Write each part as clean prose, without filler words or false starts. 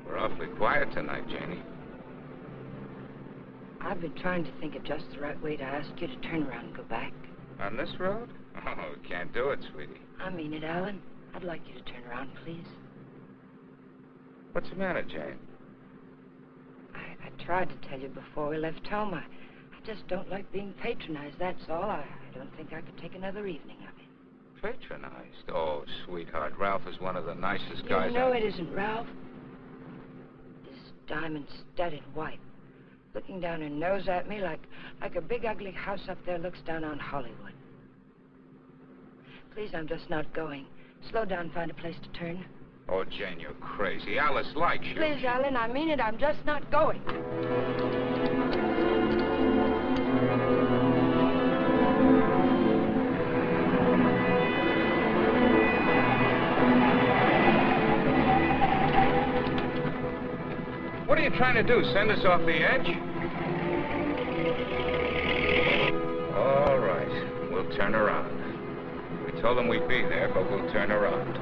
We're awfully quiet tonight, Janie. I've been trying to think of just the right way to ask you to turn around and go back. On this road? Oh, we can't do it, sweetie. I mean it, Alan. I'd like you to turn around, please. What's the matter, Jane? I tried to tell you before we left home. I just don't like being patronized, that's all. I don't think I could take another evening of it. Patronized? Oh, sweetheart, Ralph is one of the nicest guys. You know it isn't Ralph. This diamond-studded wife, looking down her nose at me like a big ugly house up there looks down on Hollywood. Please, I'm just not going. Slow down, find a place to turn. Oh, Jane, you're crazy. Alice likes you. Please, Alan, I mean it. I'm just not going. What are you trying to do, send us off the edge? All right, we'll turn around. We told them we'd be there, but we'll turn around.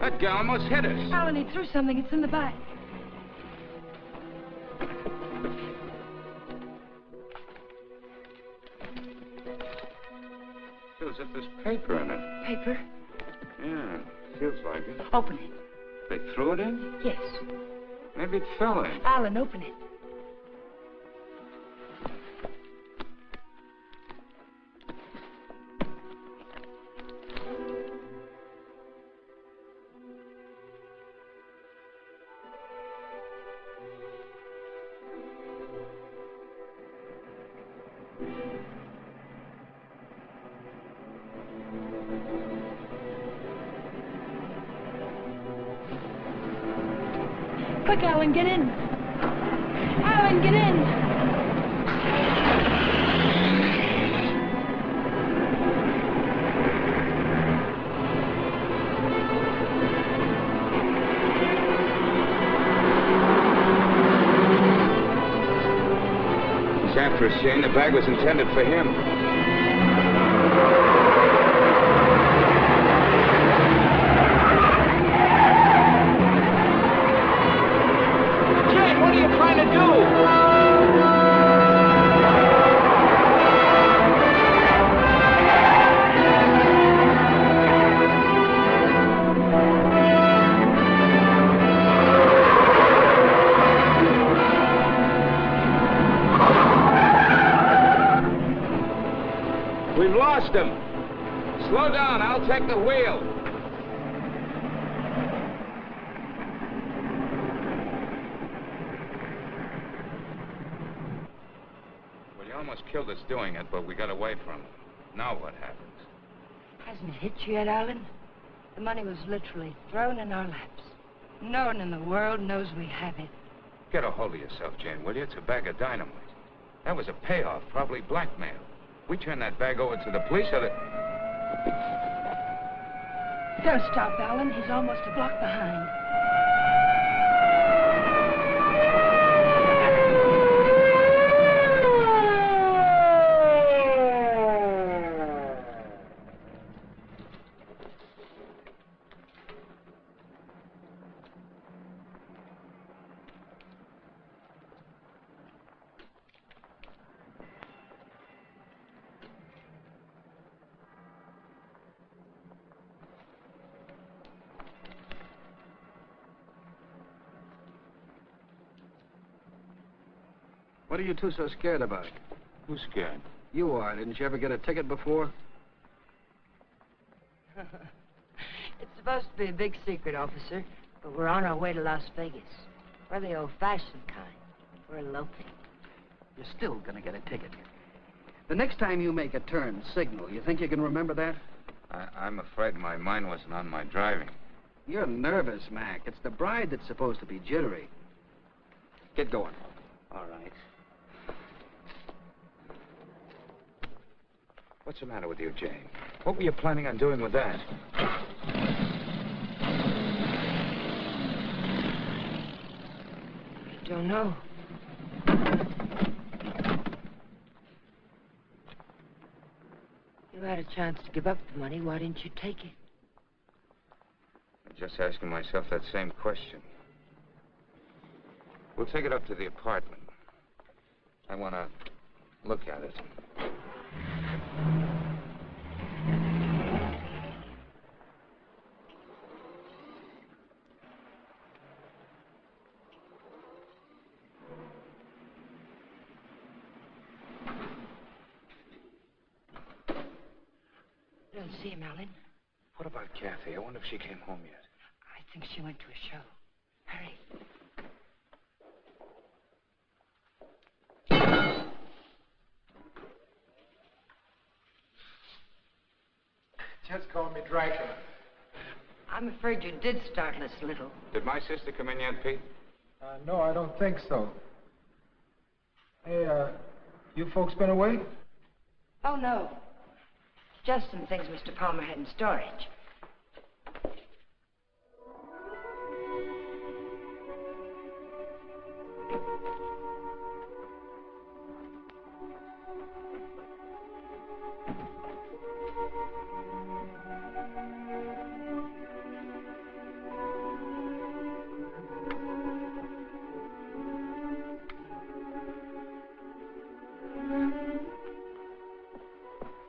That guy almost hit us. Alan, he threw something. It's in the back. Feels as if there's paper in it. Paper? Yeah, feels like it. Open it. They threw it in? Yes. Maybe it fell in. Alan, open it. Quick, Alan, get in. Alan, get in. He's after us, Jane. The bag was intended for him. We've lost him. Slow down, I'll take the wheel. Well, you almost killed us doing it, but we got away from him. Now what happens? Hasn't it hit you yet, Alan? The money was literally thrown in our laps. No one in the world knows we have it. Get a hold of yourself, Jane, will you? It's a bag of dynamite. That was a payoff, probably blackmail. We turn that bag over to the police, or the... Don't stop, Alan. He's almost a block behind. What are you two so scared about? Who's scared? You are. Didn't you ever get a ticket before? It's supposed to be a big secret, officer, but we're on our way to Las Vegas. We're the old-fashioned kind. We're eloping. You're still gonna get a ticket. The next time you make a turn, signal. You think you can remember that? I'm afraid my mind wasn't on my driving. You're nervous, Mac. It's the bride that's supposed to be jittery. Get going. All right. What's the matter with you, Jane? What were you planning on doing with that? I don't know. You had a chance to give up the money. Why didn't you take it? I'm just asking myself that same question. We'll take it up to the apartment. I want to look at it. I don't see him, Alan. What about Kathy? I wonder if she came home yet. I think she went to a show. Hurry. Just call me Dracula. I'm afraid you did startle us a little. Did my sister come in yet, Pete? No, I don't think so. Hey, you folks been away? Oh, no. Just some things Mr. Palmer had in storage.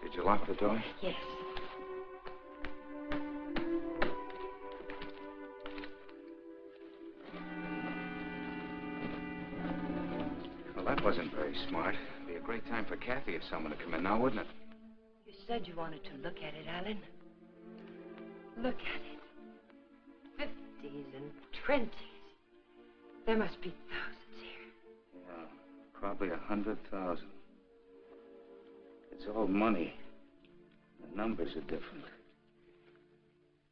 Did you lock the door? Yes. Well, that wasn't very smart. It'd be a great time for Kathy or someone to come in now, wouldn't it? You said you wanted to look at it, Alan. Look at it. 50s and 20s. There must be thousands here. Yeah, probably 100,000. It's all money. The numbers are different.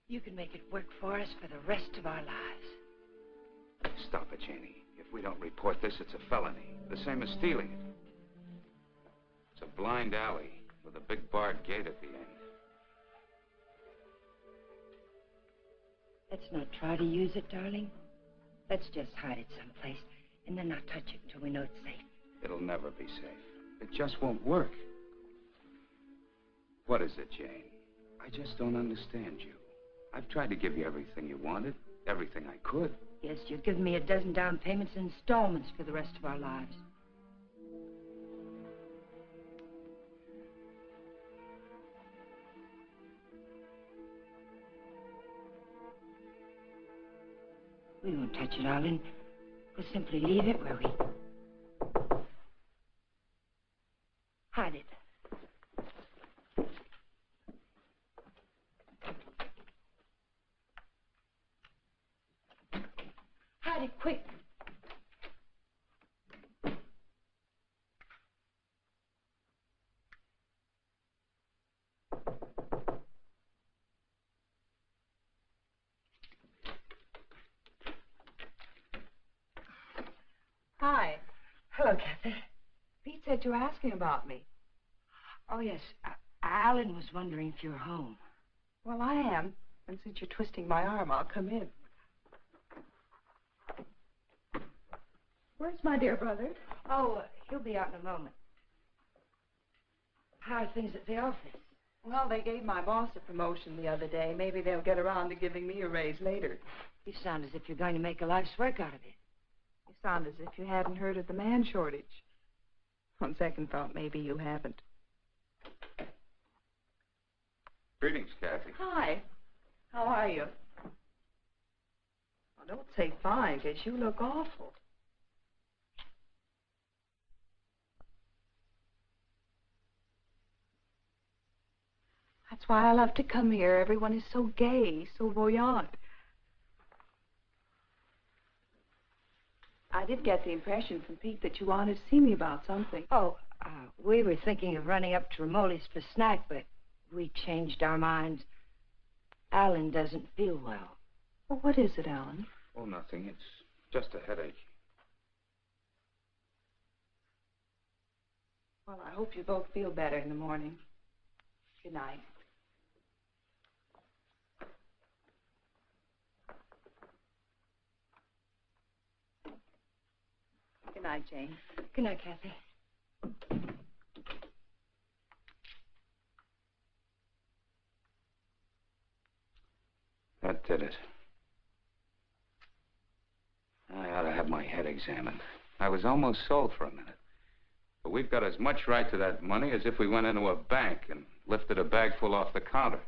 You can make it work for us for the rest of our lives. Stop it, Janie. If we don't report this, it's a felony. The same as stealing it. It's a blind alley with a big barred gate at the end. Let's not try to use it, darling. Let's just hide it someplace and then not touch it until we know it's safe. It'll never be safe. It just won't work. What is it, Jane? I just don't understand you. I've tried to give you everything you wanted, everything I could. Yes, you've given me a dozen down payments in installments for the rest of our lives. We won't touch it, Alan. We'll simply leave it where we... hide it. Hide it quick. Hi. Hello, Kathy. Pete said you were asking about me. Oh, yes. Alan was wondering if you were home. Well, I am. And since you're twisting my arm, I'll come in. Where's my dear brother? Oh, he'll be out in a moment. How are things at the office? Well, they gave my boss a promotion the other day. Maybe they'll get around to giving me a raise later. You sound as if you're going to make a life's work out of it. You sound as if you hadn't heard of the man shortage. On second thought, maybe you haven't. Greetings, Kathy. Hi. How are you? Well, don't say fine, because you look awful. That's why I love to come here. Everyone is so gay, so voyant. I did get the impression from Pete that you wanted to see me about something. Oh, we were thinking of running up to Ramoli's for a snack, but we changed our minds. Alan doesn't feel well. Well, what is it, Alan? Oh, nothing. It's just a headache. Well, I hope you both feel better in the morning. Good night. Good night, Jane. Good night, Kathy. That did it. I ought to have my head examined. I was almost sold for a minute. But we've got as much right to that money as if we went into a bank and lifted a bag full off the counter.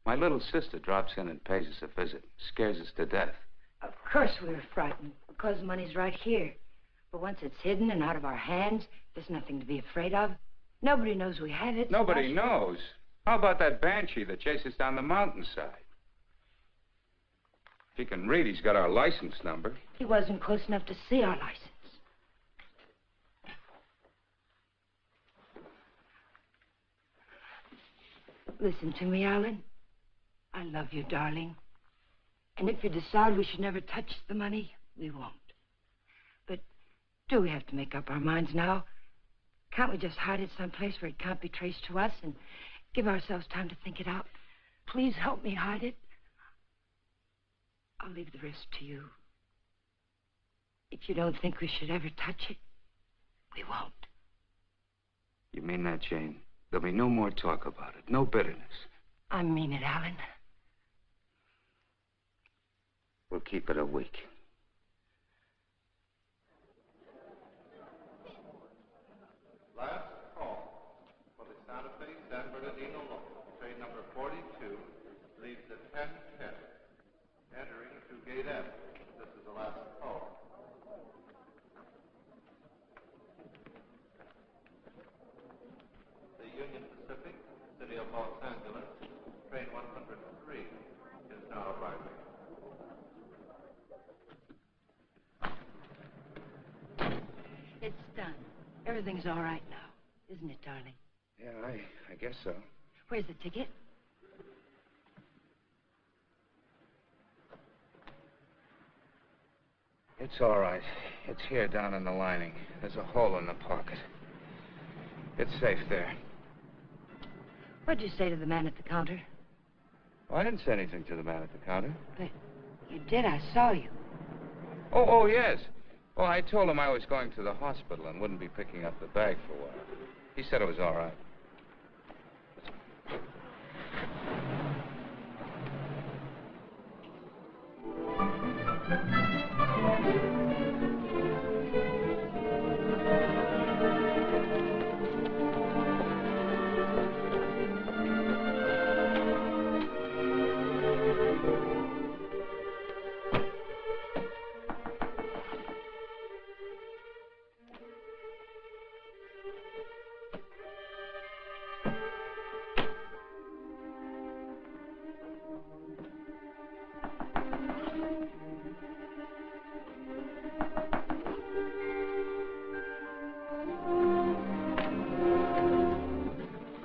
My little sister drops in and pays us a visit. Scares us to death. Of course we were frightened, because the money's right here. But once it's hidden and out of our hands, there's nothing to be afraid of. Nobody knows we have it. Nobody knows? How about that banshee that chases down the mountainside? If he can read, he's got our license number. He wasn't close enough to see our license. Listen to me, Alan. I love you, darling. And if you decide we should never touch the money, we won't. But do we have to make up our minds now? Can't we just hide it someplace where it can't be traced to us and give ourselves time to think it out? Please help me hide it. I'll leave the rest to you. If you don't think we should ever touch it, we won't. You mean that, Jane? There'll be no more talk about it. No bitterness. I mean it, Alan. We'll keep it a week. Last call for the Santa Fe San Bernardino local. Train number 42 leaves at 10:10. Entering to Gate F. This is the last call. The Union Pacific, City of Los Angeles, train 103 is now arriving. It's done. Everything's all right now, isn't it, darling? Yeah, I guess so. Where's the ticket? It's all right. It's here down in the lining. There's a hole in the pocket. It's safe there. What'd you say to the man at the counter? Oh, I didn't say anything to the man at the counter. But you did. I saw you. Oh, yes. Oh, I told him I was going to the hospital and wouldn't be picking up the bag for a while. He said it was all right.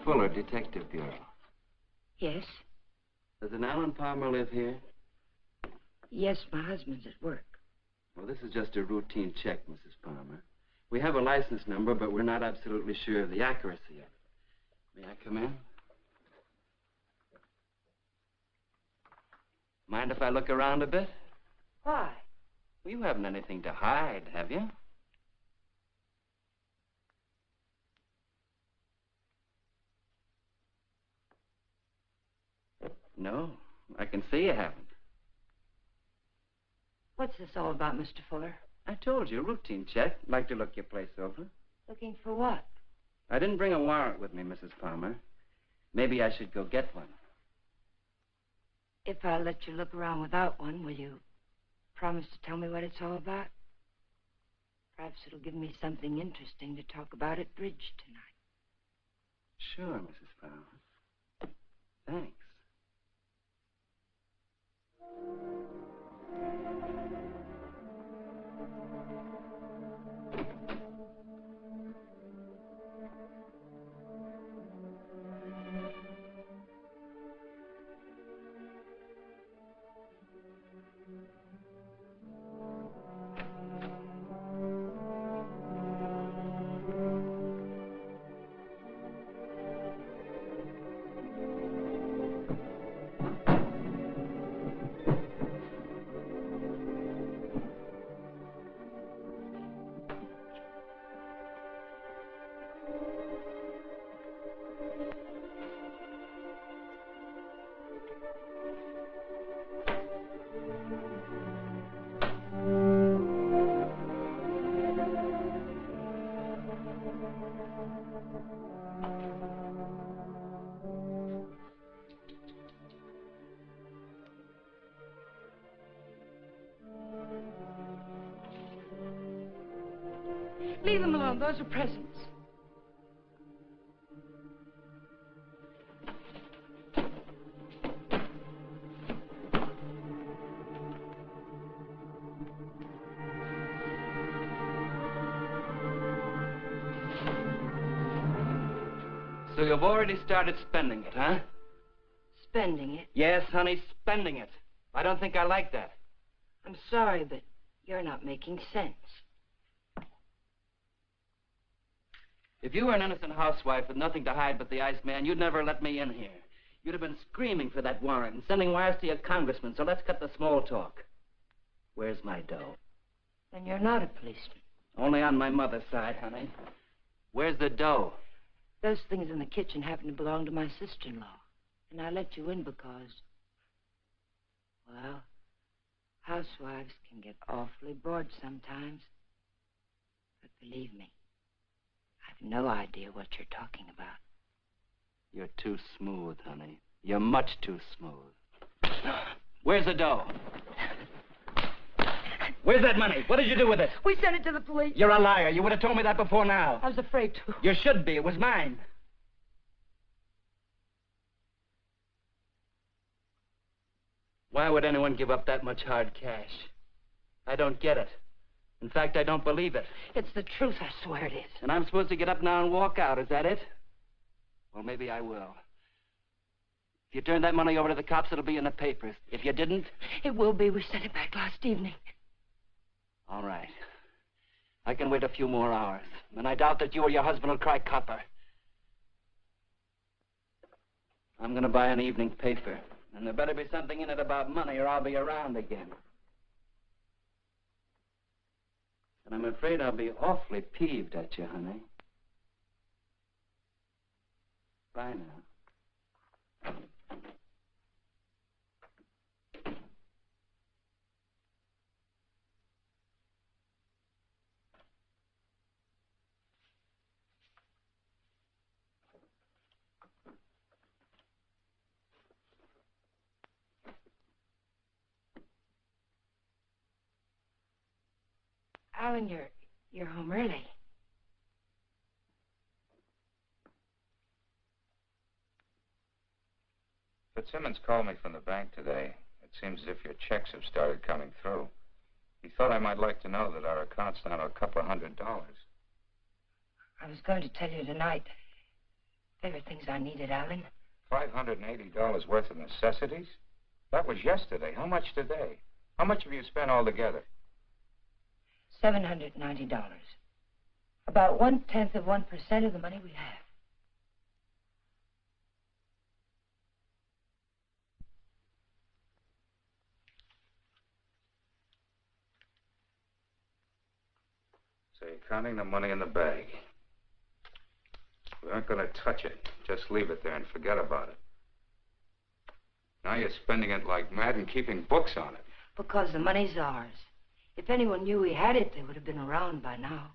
Fuller, Detective Bureau. Yes? Does an Alan Palmer live here? Yes, my husband's at work. Well, this is just a routine check, Mrs. Palmer. We have a license number, but we're not absolutely sure of the accuracy of it. May I come in? Mind if I look around a bit? Why? Well, you haven't anything to hide, have you? No, I can see you haven't. What's this all about, Mr. Fuller? I told you, routine check. Like to look your place over. Looking for what? I didn't bring a warrant with me, Mrs. Palmer. Maybe I should go get one. If I let you look around without one, will you promise to tell me what it's all about? Perhaps it'll give me something interesting to talk about at bridge tonight. Sure, Mrs. Palmer. Thanks. Leave them alone. Those are presents. So you've already started spending it, huh? Spending it? Yes, honey, spending it. I don't think I like that. I'm sorry, but you're not making sense. If you were an innocent housewife with nothing to hide but the Iceman, you'd never let me in here. You'd have been screaming for that warrant and sending wires to your congressman, so let's cut the small talk. Where's my dough? Then you're not a policeman. Only on my mother's side, honey. Where's the dough? Those things in the kitchen happen to belong to my sister-in-law. And I let you in because, well, housewives can get awfully bored sometimes. But believe me, I've no idea what you're talking about. You're too smooth, honey. You're much too smooth. Where's the dough? Where's that money? What did you do with it? We sent it to the police. You're a liar. You would have told me that before now. I was afraid to. You should be. It was mine. Why would anyone give up that much hard cash? I don't get it. In fact, I don't believe it. It's the truth, I swear it is. And I'm supposed to get up now and walk out, is that it? Well, maybe I will. If you turn that money over to the cops, it'll be in the papers. If you didn't... It will be. We sent it back last evening. All right. I can wait a few more hours. And I doubt that you or your husband will cry copper. I'm going to buy an evening paper. And there better be something in it about money or I'll be around again. And I'm afraid I'll be awfully peeved at you, honey. Bye now. Alan, you're home early. Fitzsimmons called me from the bank today. It seems as if your checks have started coming through. He thought I might like to know that our account's down to $200. I was going to tell you tonight. There were things I needed, Alan. $580 worth of necessities? That was yesterday. How much today? How much have you spent altogether? $790. About 1/10 of 1% of the money we have. So you're counting the money in the bag. We aren't going to touch it. Just leave it there and forget about it. Now you're spending it like mad and keeping books on it. Because the money's ours. If anyone knew we had it, they would have been around by now.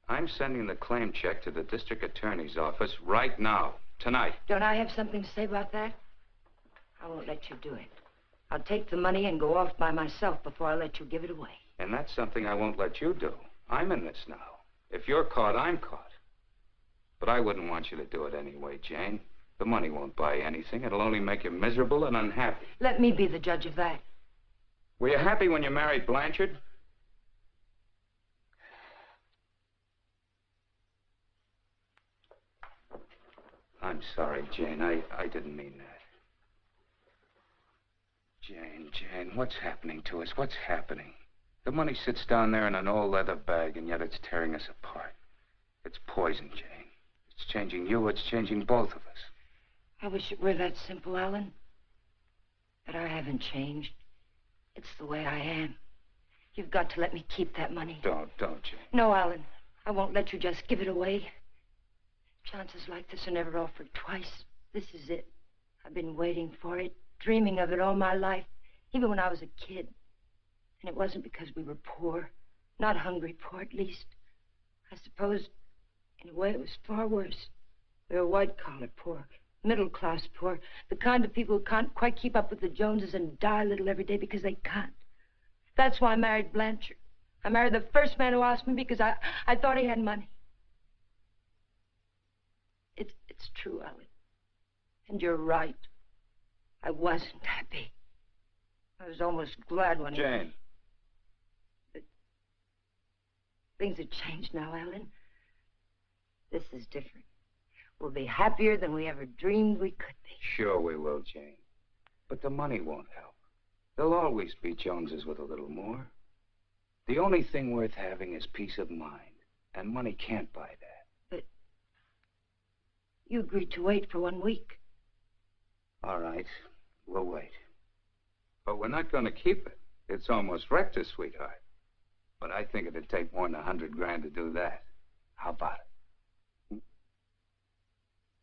I'm sending the claim check to the district attorney's office right now, tonight. Don't I have something to say about that? I won't let you do it. I'll take the money and go off by myself before I let you give it away. And that's something I won't let you do. I'm in this now. If you're caught, I'm caught. But I wouldn't want you to do it anyway, Jane. The money won't buy anything. It'll only make you miserable and unhappy. Let me be the judge of that. Were you happy when you married Blanchard? I'm sorry, Jane. I didn't mean that. Jane, what's happening to us? What's happening? The money sits down there in an old leather bag, and yet it's tearing us apart. It's poison, Jane. It's changing you. It's changing both of us. I wish it were that simple, Alan. But I haven't changed. It's the way I am. You've got to let me keep that money. Don't, Jane. No, Alan. I won't let you just give it away. Chances like this are never offered twice. This is it. I've been waiting for it, dreaming of it all my life, even when I was a kid. And it wasn't because we were poor. Not hungry poor, at least. I suppose, in a way, it was far worse. We were white-collar poor, middle-class poor, the kind of people who can't quite keep up with the Joneses and die a little every day because they can't. That's why I married Blanchard. I married the first man who asked me because I thought he had money. It's true, Alan. And you're right. I wasn't happy. I was almost glad when Jane. But things have changed now, Alan. This is different. We'll be happier than we ever dreamed we could be. Sure we will, Jane. But the money won't help. There'll always be Joneses with a little more. The only thing worth having is peace of mind. And money can't buy that. But you agreed to wait for 1 week. All right, we'll wait. But we're not going to keep it. It's almost wrecked us, sweetheart. But I think it'd take more than 100 grand to do that. How about it?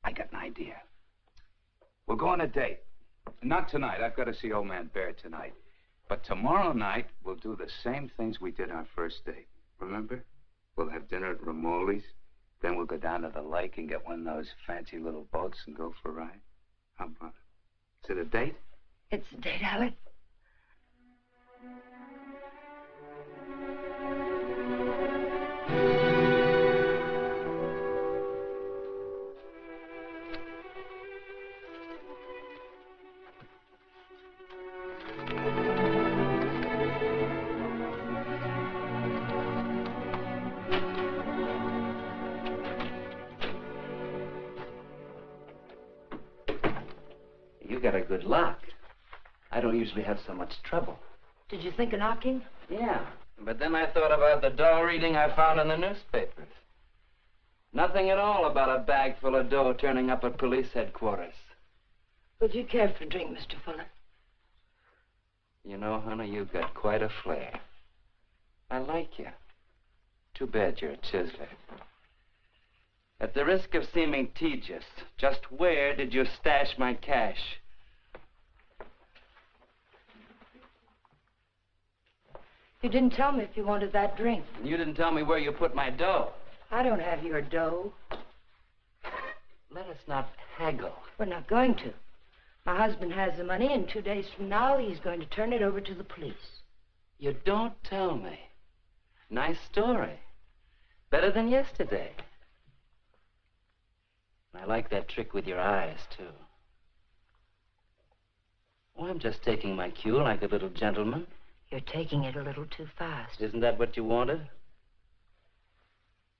I got an idea. We'll go on a date. Not tonight. I've got to see old man Bear tonight. But tomorrow night, we'll do the same things we did our first date. Remember? We'll have dinner at Ramoli's. Then we'll go down to the lake and get one of those fancy little boats and go for a ride. How about it? Is it a date? It's a date, Alan. You got a good lock. I don't usually have so much trouble. Did you think of knocking? Yeah, but then I thought about the dough reading I found in the newspapers. Nothing at all about a bag full of dough turning up at police headquarters. Would you care for a drink, Mr. Fuller? You know, honey, you've got quite a flair. I like you. Too bad you're a chiseler. At the risk of seeming tedious, just where did you stash my cash? You didn't tell me if you wanted that drink. You didn't tell me where you put my dough. I don't have your dough. Let us not haggle. We're not going to. My husband has the money, and 2 days from now, he's going to turn it over to the police. You don't tell me. Nice story. Better than yesterday. I like that trick with your eyes, too. Oh, I'm just taking my cue like a little gentleman. You're taking it a little too fast. Isn't that what you wanted?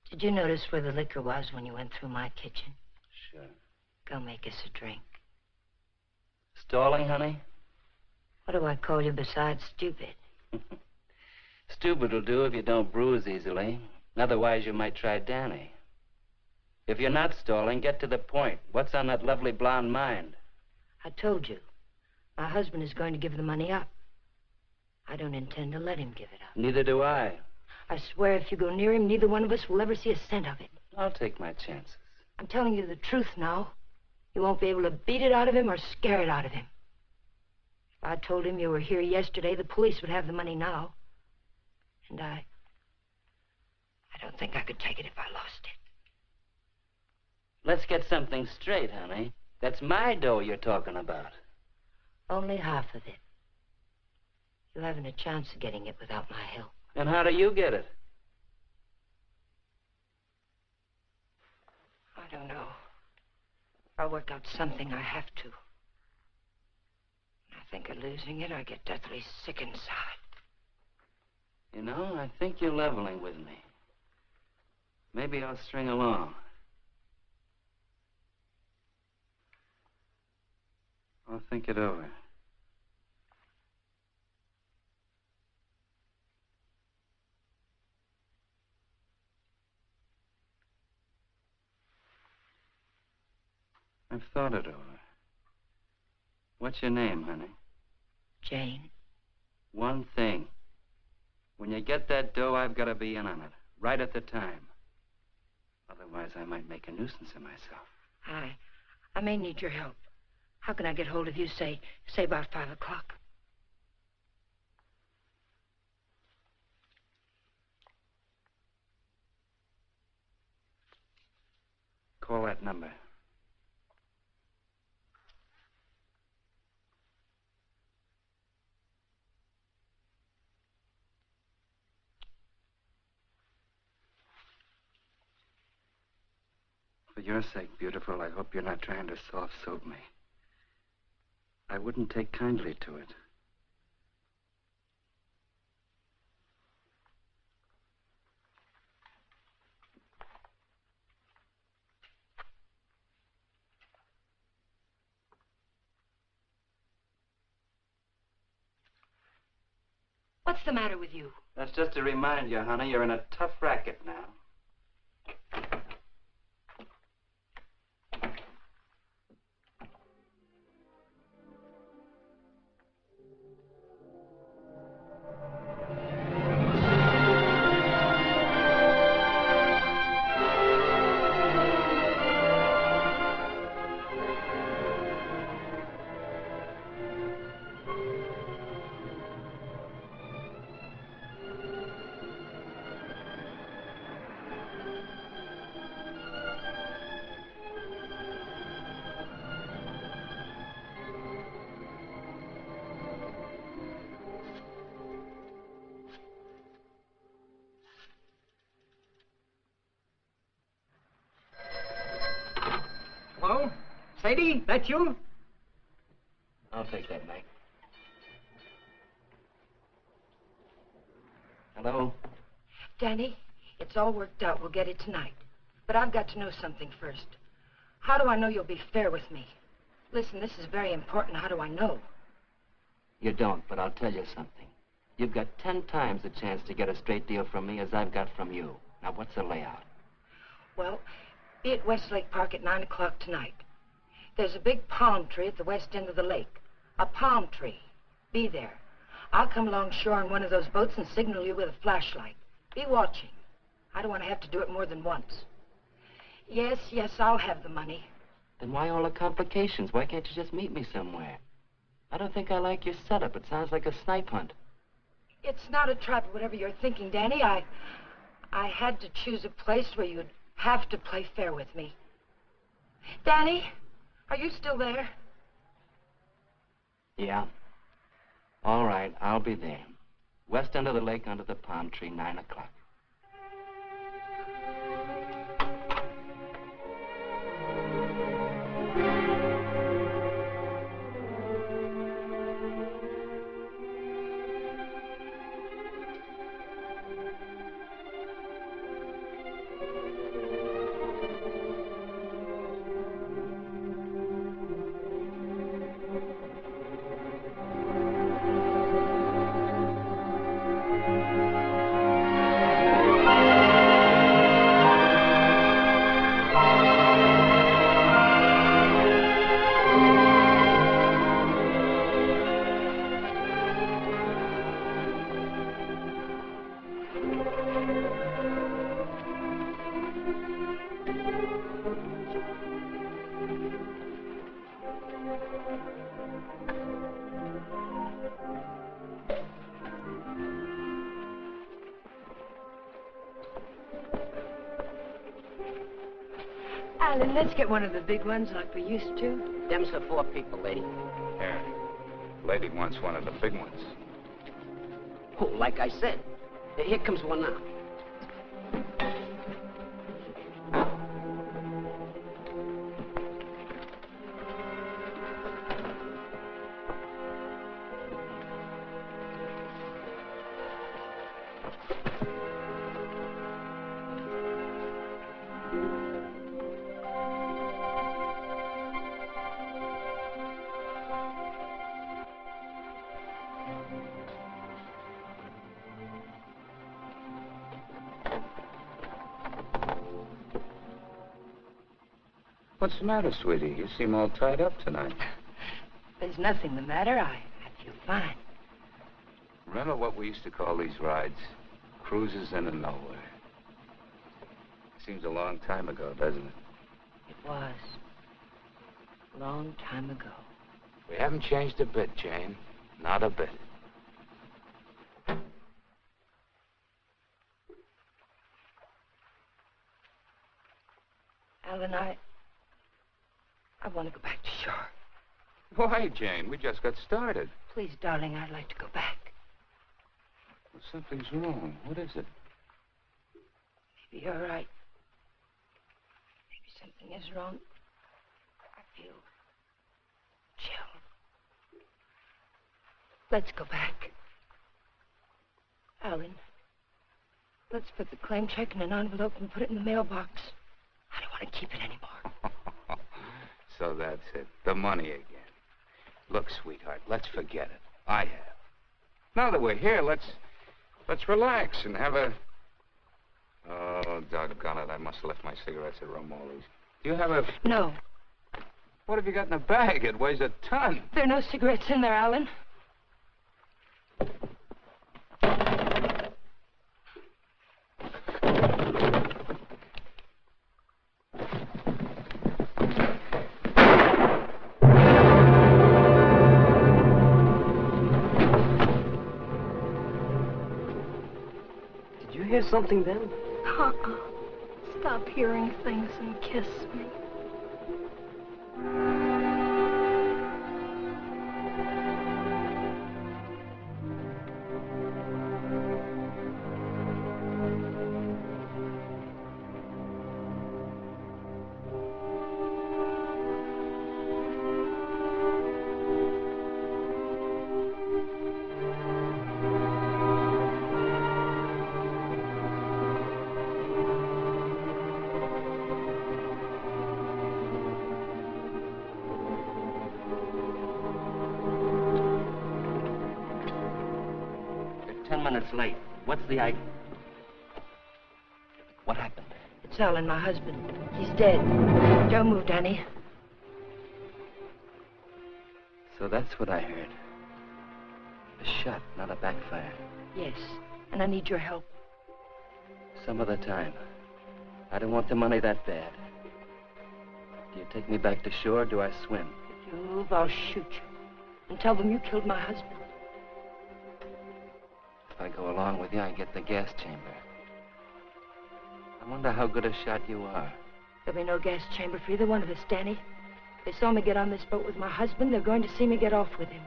Did you notice where the liquor was when you went through my kitchen? Sure. Go make us a drink. Stalling, honey? What do I call you besides stupid? Stupid will do if you don't bruise easily. Otherwise, you might try Danny. If you're not stalling, get to the point. What's on that lovely blonde mind? I told you. My husband is going to give the money up. I don't intend to let him give it up. Neither do I. I swear if you go near him, neither one of us will ever see a cent of it. I'll take my chances. I'm telling you the truth now. You won't be able to beat it out of him or scare it out of him. If I told him you were here yesterday, the police would have the money now. And I don't think I could take it if I lost it. Let's get something straight, honey. That's my dough you're talking about. Only half of it. You haven't a chance of getting it without my help. And how do you get it? I don't know. I'll work out something. I have to. When I think of losing it, I get deathly sick inside. You know, I think you're leveling with me. Maybe I'll string along. I'll think it over. I've thought it over. What's your name, honey? Jane. One thing. When you get that dough, I've got to be in on it. Right at the time. Otherwise, I might make a nuisance of myself. I may need your help. How can I get hold of you, say about 5 o'clock? Call that number. For your sake, beautiful, I hope you're not trying to soft-soap me. I wouldn't take kindly to it. What's the matter with you? That's just to remind you, honey, you're in a tough racket now. Hello? Sadie, that you? I'll take that, Mike. Hello? Danny, it's all worked out. We'll get it tonight. But I've got to know something first. How do I know you'll be fair with me? Listen, this is very important. How do I know? You don't, but I'll tell you something. You've got 10 times the chance to get a straight deal from me as I've got from you. Now, what's the layout? Well, be at Westlake Park at 9 o'clock tonight. There's a big palm tree at the west end of the lake. A palm tree. Be there. I'll come along shore on one of those boats and signal you with a flashlight. Be watching. I don't want to have to do it more than once. Yes, I'll have the money. Then why all the complications? Why can't you just meet me somewhere? I don't think I like your setup. It sounds like a snipe hunt. It's not a trap, whatever you're thinking, Danny. I had to choose a place where you'd have to play fair with me. Danny, are you still there? Yeah. All right, I'll be there. West end of the lake under the palm tree, 9 o'clock. Alan, let's get one of the big ones like we used to. Them's for 4 people, lady. Yeah. Lady wants one of the big ones. Oh, like I said. Here comes one now. What's the matter, sweetie? You seem all tied up tonight. There's nothing the matter. I feel fine. Remember what we used to call these rides? Cruises into nowhere. Seems a long time ago, doesn't it? It was. A long time ago. We haven't changed a bit, Jane. Not a bit. Alan, I want to go back to shore. Why, Jane? We just got started. Please, darling, I'd like to go back. Well, something's wrong. What is it? Maybe you're right. Maybe Something is wrong. I feel chill. Let's go back. Alan, let's put the claim check in an envelope and put it in the mailbox. I don't want to keep it anymore. So that's it. The money again. Look, sweetheart, let's forget it. I have. Now that we're here, let's relax and have a... Oh, doggone it. I must have left my cigarettes at Romoli's. Do you have a... No. What have you got in the bag? It weighs a ton. There are no cigarettes in there, Alan. Did you hear something then? Stop hearing things and kiss me. Minutes late. What's the idea? What happened? It's Alan, my husband. He's dead. Don't move, Danny. So that's what I heard. A shot, not a backfire. Yes, and I need your help. Some other time. I don't want the money that bad. Do you take me back to shore or do I swim? If you move, I'll shoot you. And tell them you killed my husband. If I go along with you, I get the gas chamber. I wonder how good a shot you are. There'll be no gas chamber for either one of us, Danny. They saw me get on this boat with my husband. They're going to see me get off with him.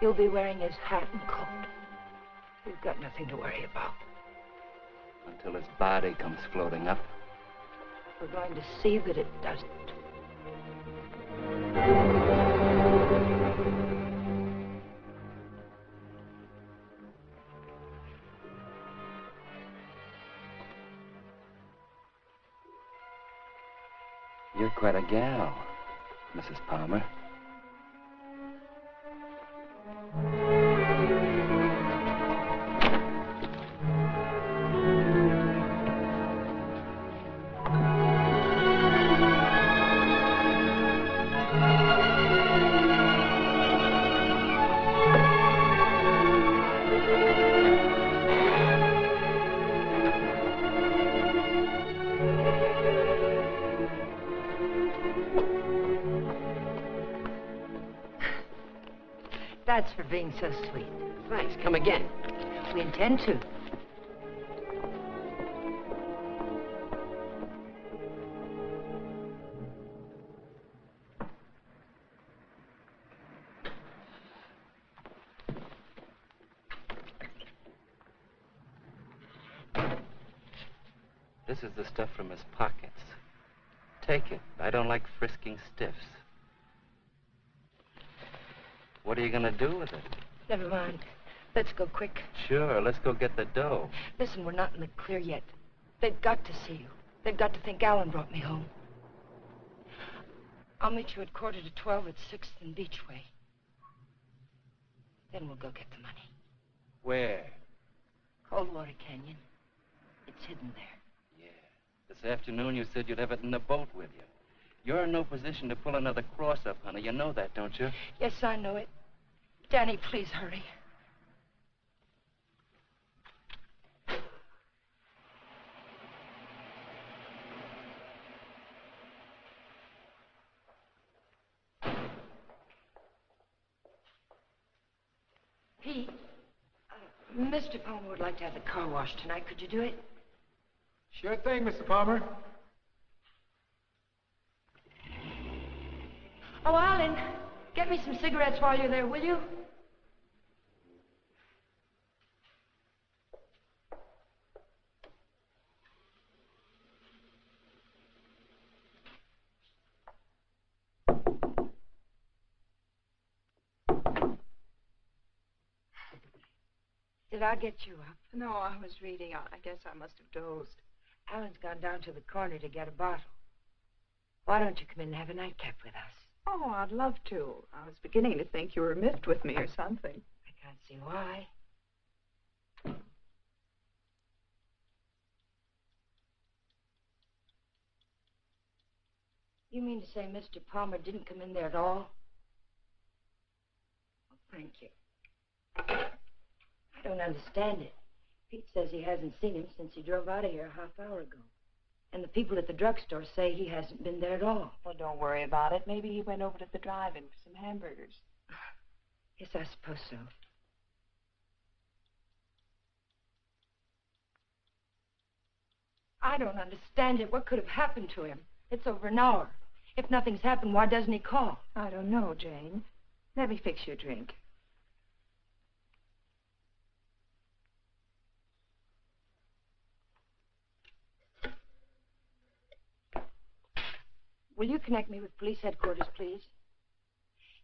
He'll be wearing his hat and coat. We've got nothing to worry about. Until his body comes floating up. We're going to see that it doesn't. You're quite a gal, Mrs. Palmer. That's for being so sweet. Thanks. Come again. We intend to. This is the stuff from his pockets. Take it. I don't like frisking stiffs. What are you going to do with it? Never mind. Let's go quick. Sure, let's go get the dough. Listen, we're not in the clear yet. They've got to see you. They've got to think Alan brought me home. I'll meet you at 11:45 at 6th and Beachway. Then we'll go get the money. Where? Coldwater Canyon. It's hidden there. Yeah. This afternoon you said you'd have it in the boat with you. You're in no position to pull another cross up, honey. You know that, don't you? Yes, I know it. Danny, please hurry. Pete, Mr. Palmer would like to have the car washed tonight. Could you do it? Sure thing, Mr. Palmer. Oh, Alan, get me some cigarettes while you're there, will you? Did I get you up? No, I was reading. I guess I must have dozed. Alan's gone down to the corner to get a bottle. Why don't you come in and have a nightcap with us? Oh, I'd love to. I was beginning to think you were miffed with me or something. I can't see why. You mean to say Mr. Palmer didn't come in there at all? Oh, thank you. I don't understand it. Pete says he hasn't seen him since he drove out of here a half hour ago. And the people at the drugstore say he hasn't been there at all. Well, don't worry about it. Maybe he went over to the drive-in for some hamburgers. Yes, I suppose so. I don't understand it. What could have happened to him? It's over an hour. If nothing's happened, why doesn't he call? I don't know, Jane. Let me fix you a drink. Will you connect me with police headquarters, please?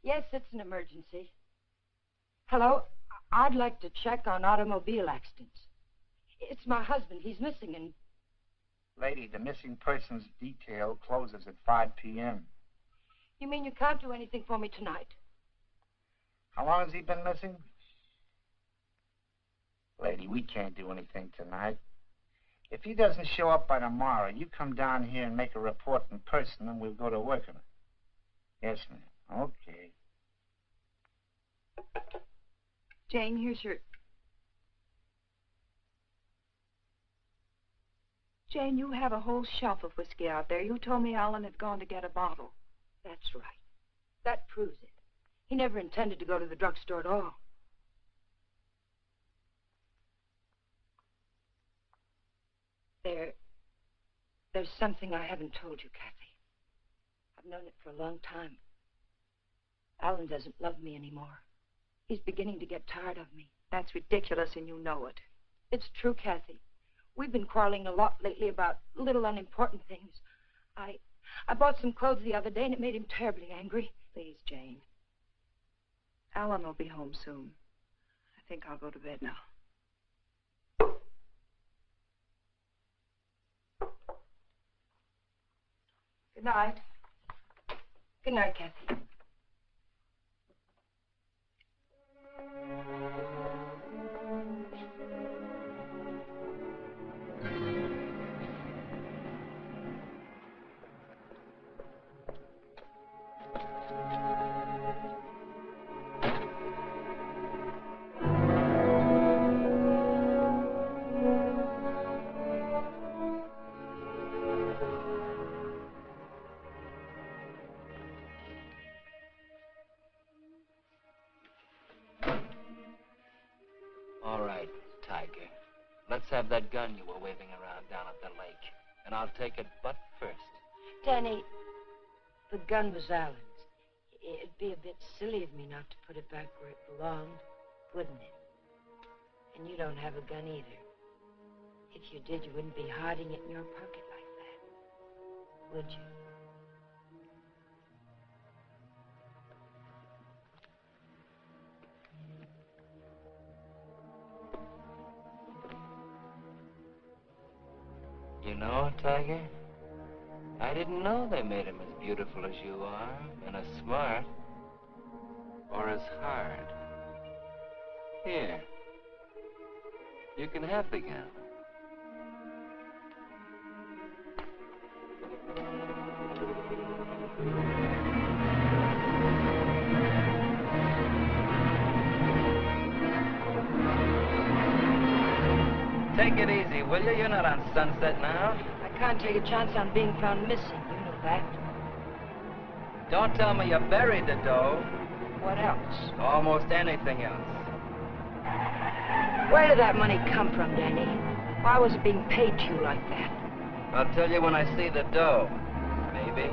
Yes, it's an emergency. Hello? I'd like to check on automobile accidents. It's my husband. He's missing and... Lady, the missing persons detail closes at 5 p.m. You mean you can't do anything for me tonight? How long has he been missing? Lady, we can't do anything tonight. If he doesn't show up by tomorrow, you come down here and make a report in person, and we'll go to work on it. Yes, ma'am. Okay. Jane, here's your... Jane, you have a whole shelf of whiskey out there. You told me Alan had gone to get a bottle. That's right. That proves it. He never intended to go to the drugstore at all. There's something I haven't told you, Kathy. I've known it for a long time. Alan doesn't love me anymore. He's beginning to get tired of me. That's ridiculous, and you know it. It's true, Kathy. We've been quarreling a lot lately about little unimportant things. I bought some clothes the other day, and it made him terribly angry. Please, Jane. Alan will be home soon. I think I'll go to bed now. Good night. Good night, Kathy. Let's have that gun you were waving around down at the lake. And I'll take it butt first. Danny, the gun was Alan's. It'd be a bit silly of me not to put it back where it belonged, wouldn't it? And you don't have a gun either. If you did, you wouldn't be hiding it in your pocket like that, would you? You know, Tiger, I didn't know they made him as beautiful as you are, and as smart, or as hard. Here, you can have the gun. Take it easy, will you? You're not on Sunset now. I can't take a chance on being found missing. You know that. Don't tell me you buried the dough. What else? Almost anything else. Where did that money come from, Danny? Why was it being paid to you like that? I'll tell you when I see the dough. Maybe.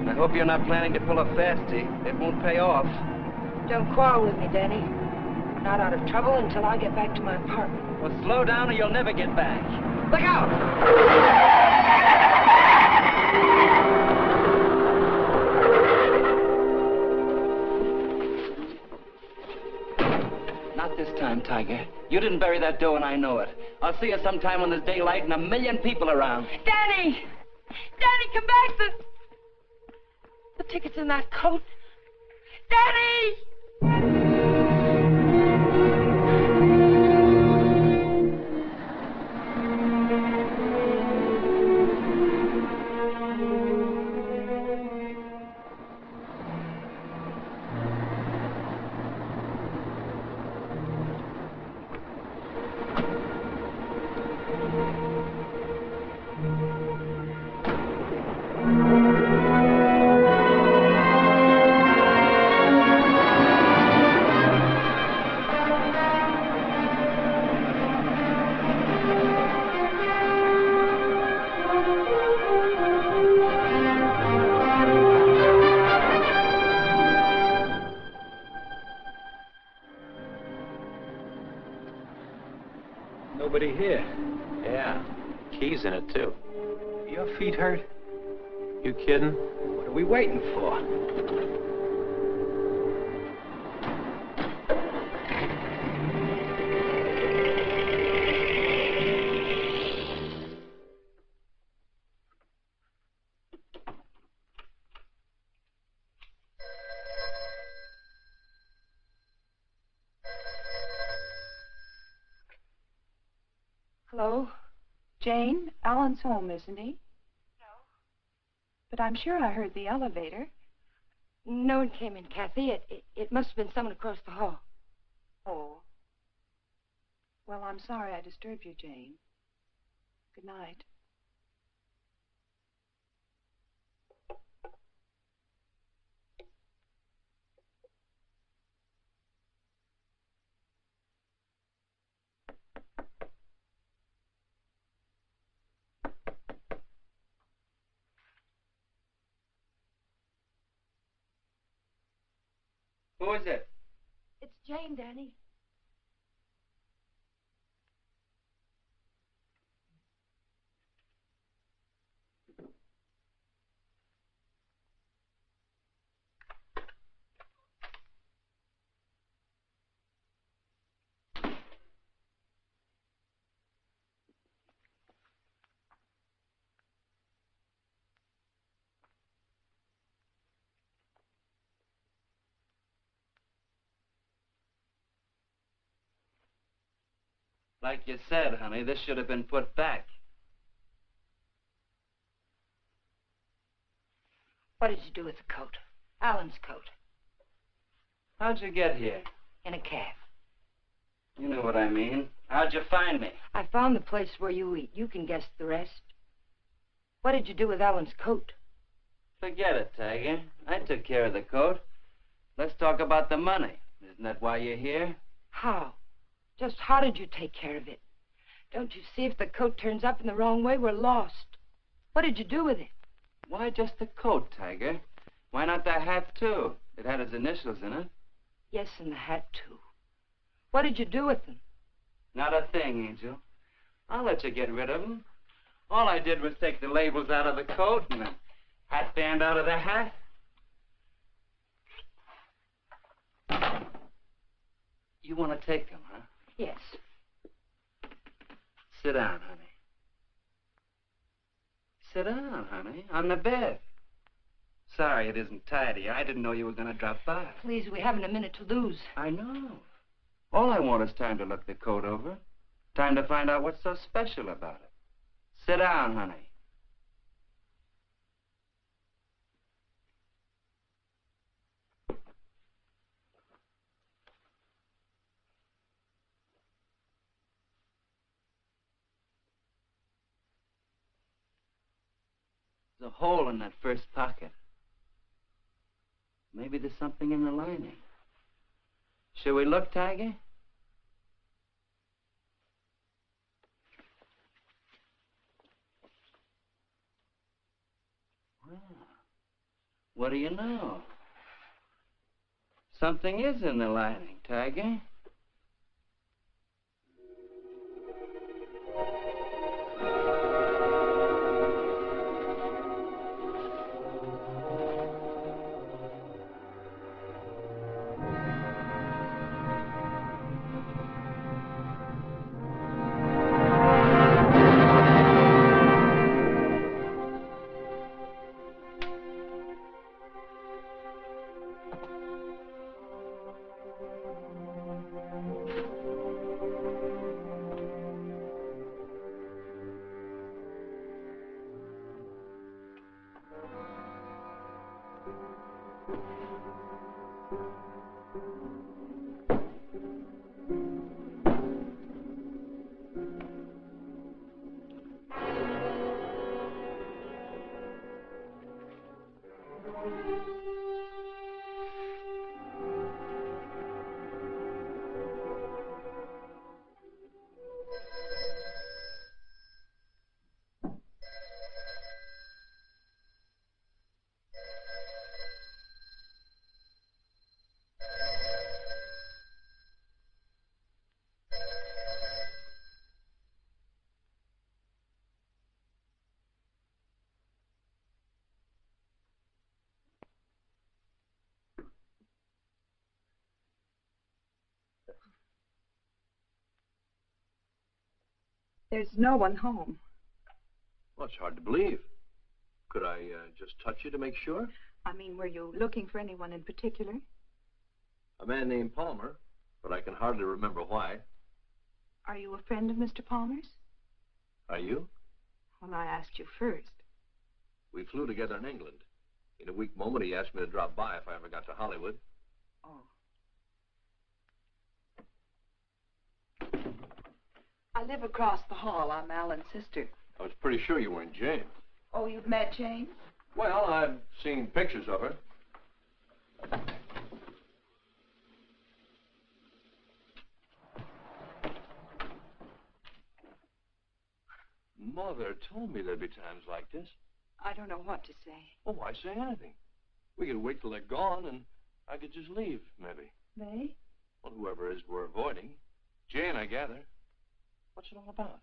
I hope you're not planning to pull a fastie. It won't pay off. Don't quarrel with me, Danny. Not out of trouble until I get back to my apartment. Well, slow down or you'll never get back. Look out! Not this time, Tiger. You didn't bury that dough, and I know it. I'll see you sometime when there's daylight and a million people around. Danny! Danny, come back! The ticket's in that coat. Danny! Nobody here. Yeah, keys in it, too. Your feet hurt? You kidding? What are we waiting for? Hello? Jane, Alan's home, isn't he? No. But I'm sure I heard the elevator. No one came in, Kathy. It must have been someone across the hall. Oh. Well, I'm sorry I disturbed you, Jane. Good night. Who is it? It's Jane, Danny. Like you said, honey, this should have been put back. What did you do with the coat? Alan's coat. How'd you get here? In a cab. You know what I mean. How'd you find me? I found the place where you eat. You can guess the rest. What did you do with Alan's coat? Forget it, Tiger. I took care of the coat. Let's talk about the money. Isn't that why you're here? How? Just how did you take care of it? Don't you see if the coat turns up in the wrong way, we're lost. What did you do with it? Why just the coat, Tiger? Why not the hat, too? It had his initials in it. Yes, and the hat, too. What did you do with them? Not a thing, Angel. I'll let you get rid of them. All I did was take the labels out of the coat and the hat band out of the hat. You want to take them, huh? Yes. Sit down, honey. Sit down, honey, on the bed. Sorry it isn't tidy. I didn't know you were going to drop by. Please, we haven't a minute to lose. I know. All I want is time to look the coat over. Time to find out what's so special about it. Sit down, honey. There's a hole in that first pocket. Maybe there's something in the lining. Shall we look, Tiger? Well, what do you know? Something is in the lining, Tiger. There's no one home. Well, it's hard to believe. Could I just touch you to make sure? I mean, were you looking for anyone in particular? A man named Palmer, but I can hardly remember why. Are you a friend of Mr. Palmer's? Are you? Well, I asked you first. We flew together in England. In a weak moment, he asked me to drop by if I ever got to Hollywood. Oh. I live across the hall. I'm Alan's sister. I was pretty sure you weren't Jane. Oh, you've met Jane? Well, I've seen pictures of her. Mother told me there'd be times like this. I don't know what to say. Oh, why say anything? We could wait till they're gone, and I could just leave, maybe. They? Well, whoever it is we're avoiding. Jane, I gather. What's it all about?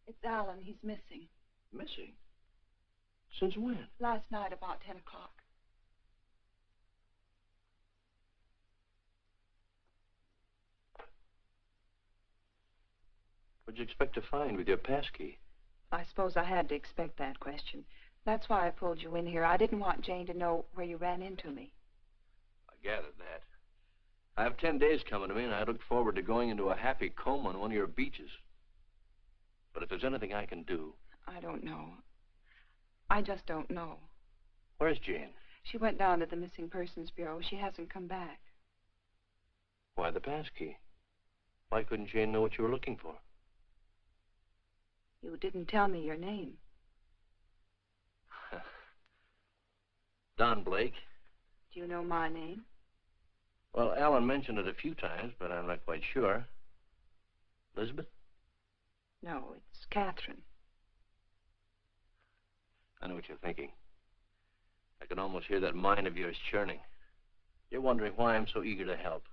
It's Alan. He's missing. Missing? Since when? Last night about 10 o'clock. What'd you expect to find with your passkey? I suppose I had to expect that question. That's why I pulled you in here. I didn't want Jane to know where you ran into me. I gathered that. I have 10 days coming to me, and I look forward to going into a happy coma on one of your beaches. But if there's anything I can do... I don't know. I just don't know. Where's Jane? She went down to the Missing Persons Bureau. She hasn't come back. Why the passkey? Why couldn't Jane know what you were looking for? You didn't tell me your name. Don Blake. Do you know my name? Well, Alan mentioned it a few times, but I'm not quite sure. Elizabeth? No, it's Catherine. I know what you're thinking. I can almost hear that mind of yours churning. You're wondering why I'm so eager to help.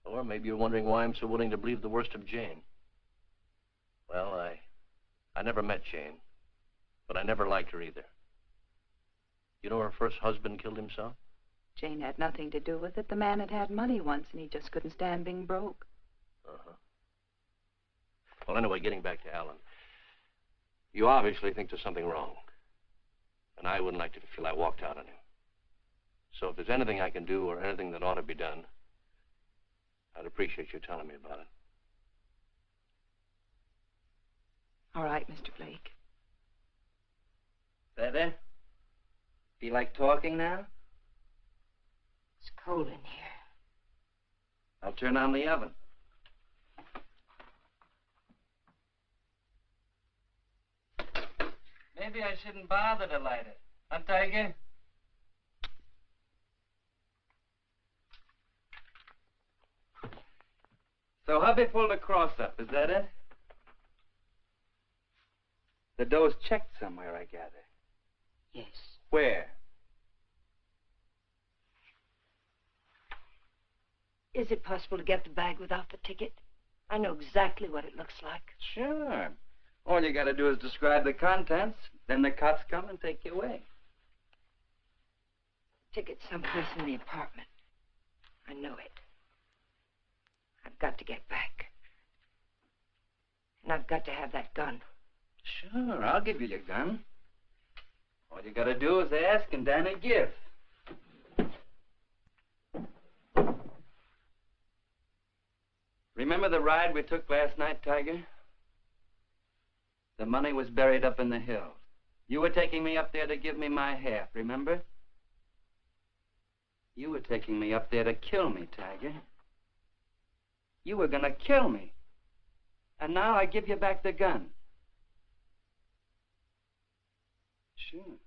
Or maybe you're wondering why I'm so willing to believe the worst of Jane. Well, I never met Jane, but I never liked her either. You know her first husband killed himself? Jane had nothing to do with it. The man had had money once, and he just couldn't stand being broke. Uh-huh. Well, anyway, getting back to Alan. You obviously think there's something wrong. And I wouldn't like you to feel I walked out on him. So if there's anything I can do or anything that ought to be done, I'd appreciate you telling me about it. All right, Mr. Blake. Better? Feel like talking now? It's cold in here. I'll turn on the oven. Maybe I shouldn't bother to light it. Huh, Tiger? So hubby pulled a cross up, is that it? The dough's checked somewhere, I gather. Yes. Where? Is it possible to get the bag without the ticket? I know exactly what it looks like. Sure. All you gotta do is describe the contents, then the cops come and take you away. Ticket's someplace in the apartment. I know it. I've got to get back. And I've got to have that gun. Sure, I'll give you your gun. All you gotta do is ask and Danny give. Remember the ride we took last night, Tiger? The money was buried up in the hills. You were taking me up there to give me my half, remember? You were taking me up there to kill me, Tiger. You were gonna kill me. And now I give you back the gun. Sure.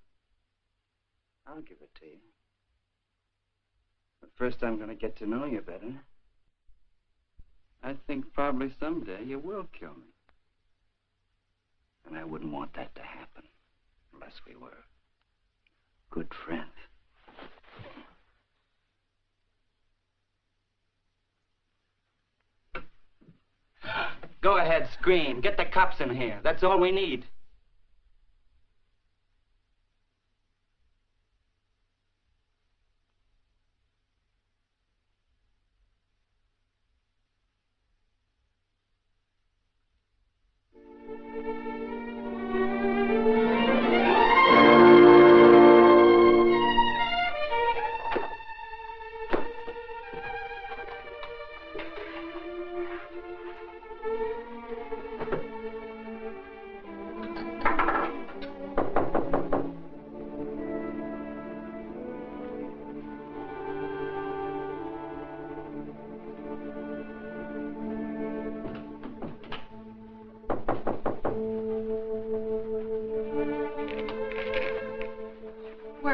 I'll give it to you. But first I'm gonna get to know you better. I think probably someday you will kill me. And I wouldn't want that to happen unless we were good friends. Go ahead, scream. Get the cops in here. That's all we need.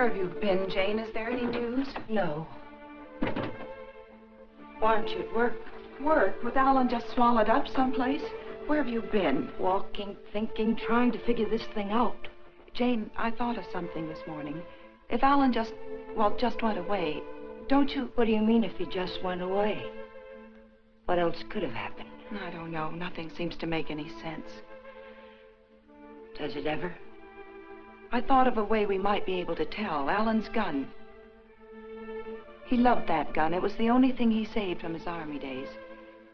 Where have you been, Jane? Is there any news? No. Why aren't you at work? Work? With Alan just swallowed up someplace? Where have you been? Walking, thinking, trying to figure this thing out. Jane, I thought of something this morning. If Alan just went away, don't you... What do you mean if he just went away? What else could have happened? I don't know. Nothing seems to make any sense. Does it ever? I thought of a way we might be able to tell. Alan's gun. He loved that gun. It was the only thing he saved from his army days.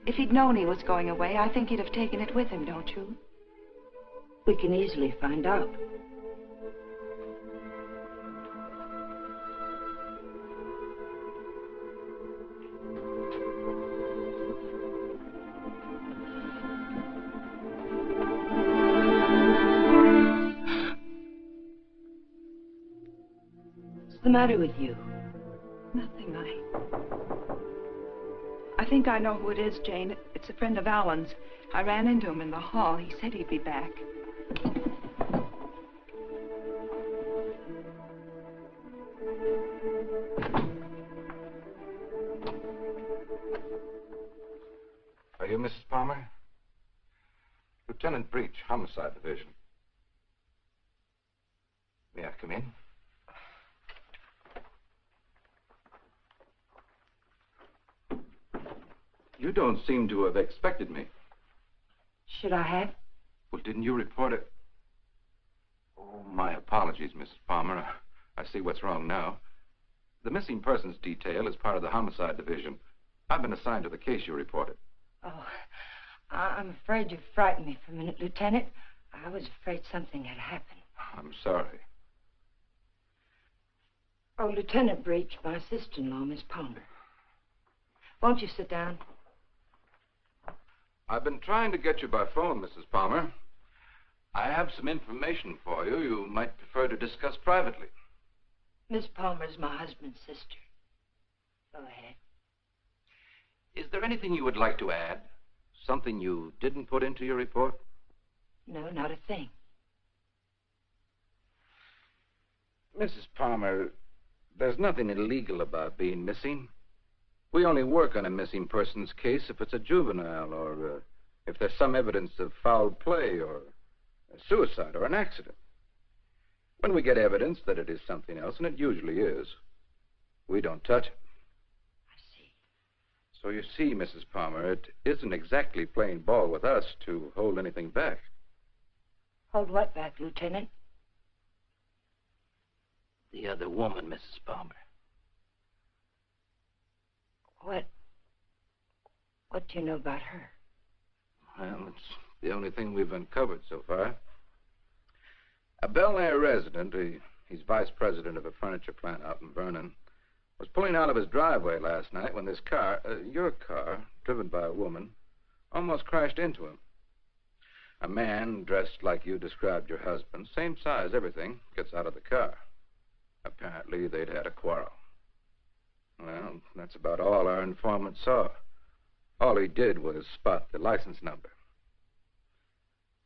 If he'd known he was going away, I think he'd have taken it with him, don't you? We can easily find out. What's the matter with you? Nothing. I think I know who it is, Jane. It's a friend of Alan's. I ran into him in the hall. He said he'd be back. Are you Mrs. Palmer? Lieutenant Breach, Homicide Division. May I come in? You don't seem to have expected me. Should I have? Well, didn't you report it? Oh, my apologies, Mrs. Palmer. I see what's wrong now. The missing persons detail is part of the Homicide Division. I've been assigned to the case you reported. Oh, I'm afraid you frightened me for a minute, Lieutenant. I was afraid something had happened. I'm sorry. Oh, Lieutenant Breach, my sister-in-law, Miss Palmer. Won't you sit down? I've been trying to get you by phone, Mrs. Palmer. I have some information for you you might prefer to discuss privately. Miss Palmer's my husband's sister. Go ahead. Is there anything you would like to add? Something you didn't put into your report? No, not a thing. Mrs. Palmer, there's nothing illegal about being missing. We only work on a missing persons case if it's a juvenile or if there's some evidence of foul play or a suicide or an accident. When we get evidence that it is something else, and it usually is, we don't touch it. I see. So you see, Mrs. Palmer, it isn't exactly playing ball with us to hold anything back. Hold what back, Lieutenant? The other woman, Mrs. Palmer. What do you know about her? Well, it's the only thing we've uncovered so far. A Bel Air resident, he's vice president of a furniture plant out in Vernon, was pulling out of his driveway last night when this car, your car, driven by a woman, almost crashed into him. A man dressed like you described your husband, same size, everything, gets out of the car. Apparently, they'd had a quarrel. Well, that's about all our informant saw. All he did was spot the license number.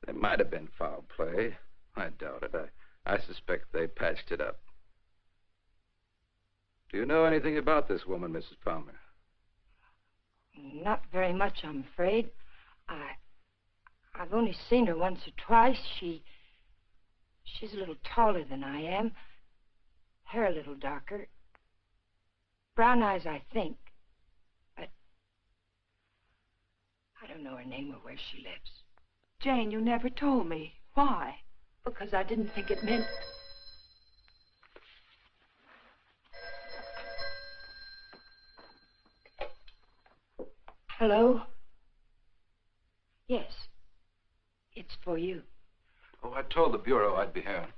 There might have been foul play. I doubt it. I suspect they patched it up. Do you know anything about this woman, Mrs. Palmer? Not very much, I'm afraid. I've only seen her once or twice. She's a little taller than I am. Hair a little darker. Brown eyes, I think. But I don't know her name or where she lives. Jane, you never told me. Why? Because I didn't think it meant... Hello? Yes. It's for you. Oh, I told the Bureau I'd be here.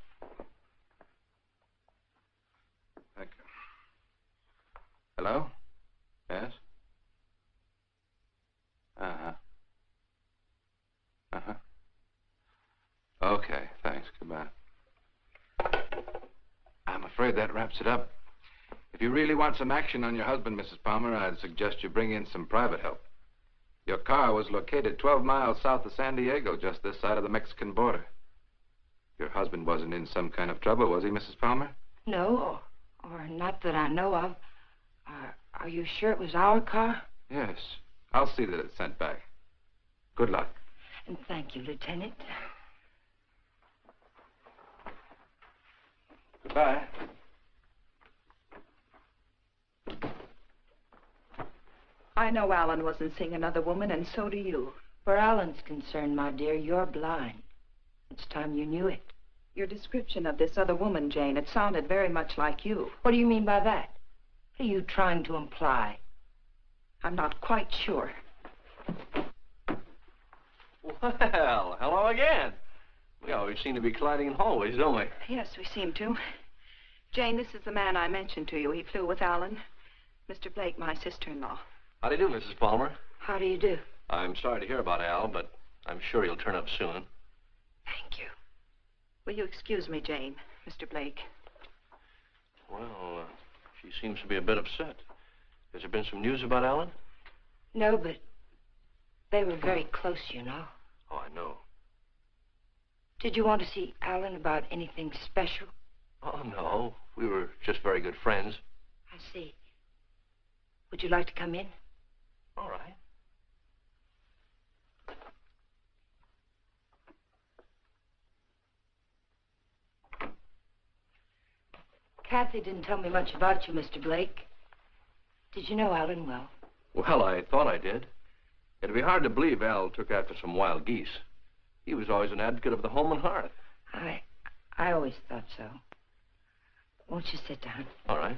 Thank you. Hello? Yes? Uh-huh. Uh-huh. Okay, thanks. Goodbye. I'm afraid that wraps it up. If you really want some action on your husband, Mrs. Palmer, I'd suggest you bring in some private help. Your car was located 12 miles south of San Diego, just this side of the Mexican border. Your husband wasn't in some kind of trouble, was he, Mrs. Palmer? No, or not that I know of. Are you sure it was our car? Yes. I'll see that it's sent back. Good luck. And thank you, Lieutenant. Goodbye. I know Alan wasn't seeing another woman, and so do you. Where Alan's concerned, my dear, you're blind. It's time you knew it. Your description of this other woman, Jane, it sounded very much like you. What do you mean by that? What are you trying to imply? I'm not quite sure. Well, hello again. We always seem to be colliding in hallways, don't we? Yes, we seem to. Jane, this is the man I mentioned to you. He flew with Alan. Mr. Blake, my sister-in-law. How do you do, Mrs. Palmer? How do you do? I'm sorry to hear about Al, but I'm sure he'll turn up soon. Thank you. Will you excuse me, Jane, Mr. Blake? Well, she seems to be a bit upset. Has there been some news about Alan? No, but they were very close, you know. Oh, I know. Did you want to see Alan about anything special? Oh, no. We were just very good friends. I see. Would you like to come in? All right. Kathy didn't tell me much about you, Mr. Blake. Did you know Alan well? Well, I thought I did. It'd be hard to believe Al took after some wild geese. He was always an advocate of the home and hearth. I always thought so. Won't you sit down? All right.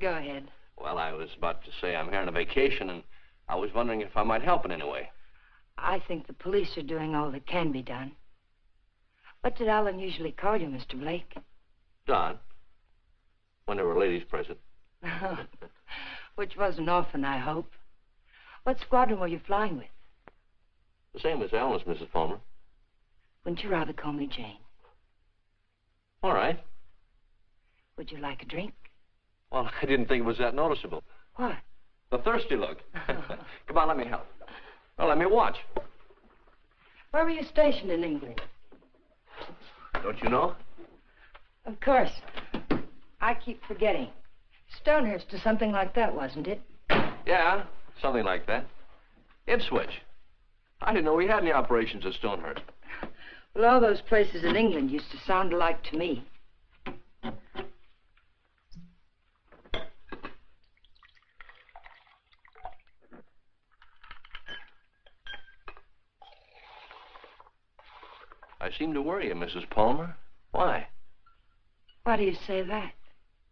Go ahead. Well, I was about to say I'm here on a vacation, and I was wondering if I might help in any way. I think the police are doing all that can be done. What did Alan usually call you, Mr. Blake? Don. When there were ladies present. Which wasn't often, I hope. What squadron were you flying with? The same as Alan's, Mrs. Palmer. Wouldn't you rather call me Jane? All right. Would you like a drink? Well, I didn't think it was that noticeable. What? The thirsty look. Come on, let me help. Well, let me watch. Where were you stationed in England? Don't you know? Of course. I keep forgetting. Stonehurst or something like that, wasn't it? Yeah, something like that. Ipswich. I didn't know we had any operations at Stonehurst. Well, all those places in England used to sound alike to me. I seem to worry you, Mrs. Palmer. Why? Why do you say that?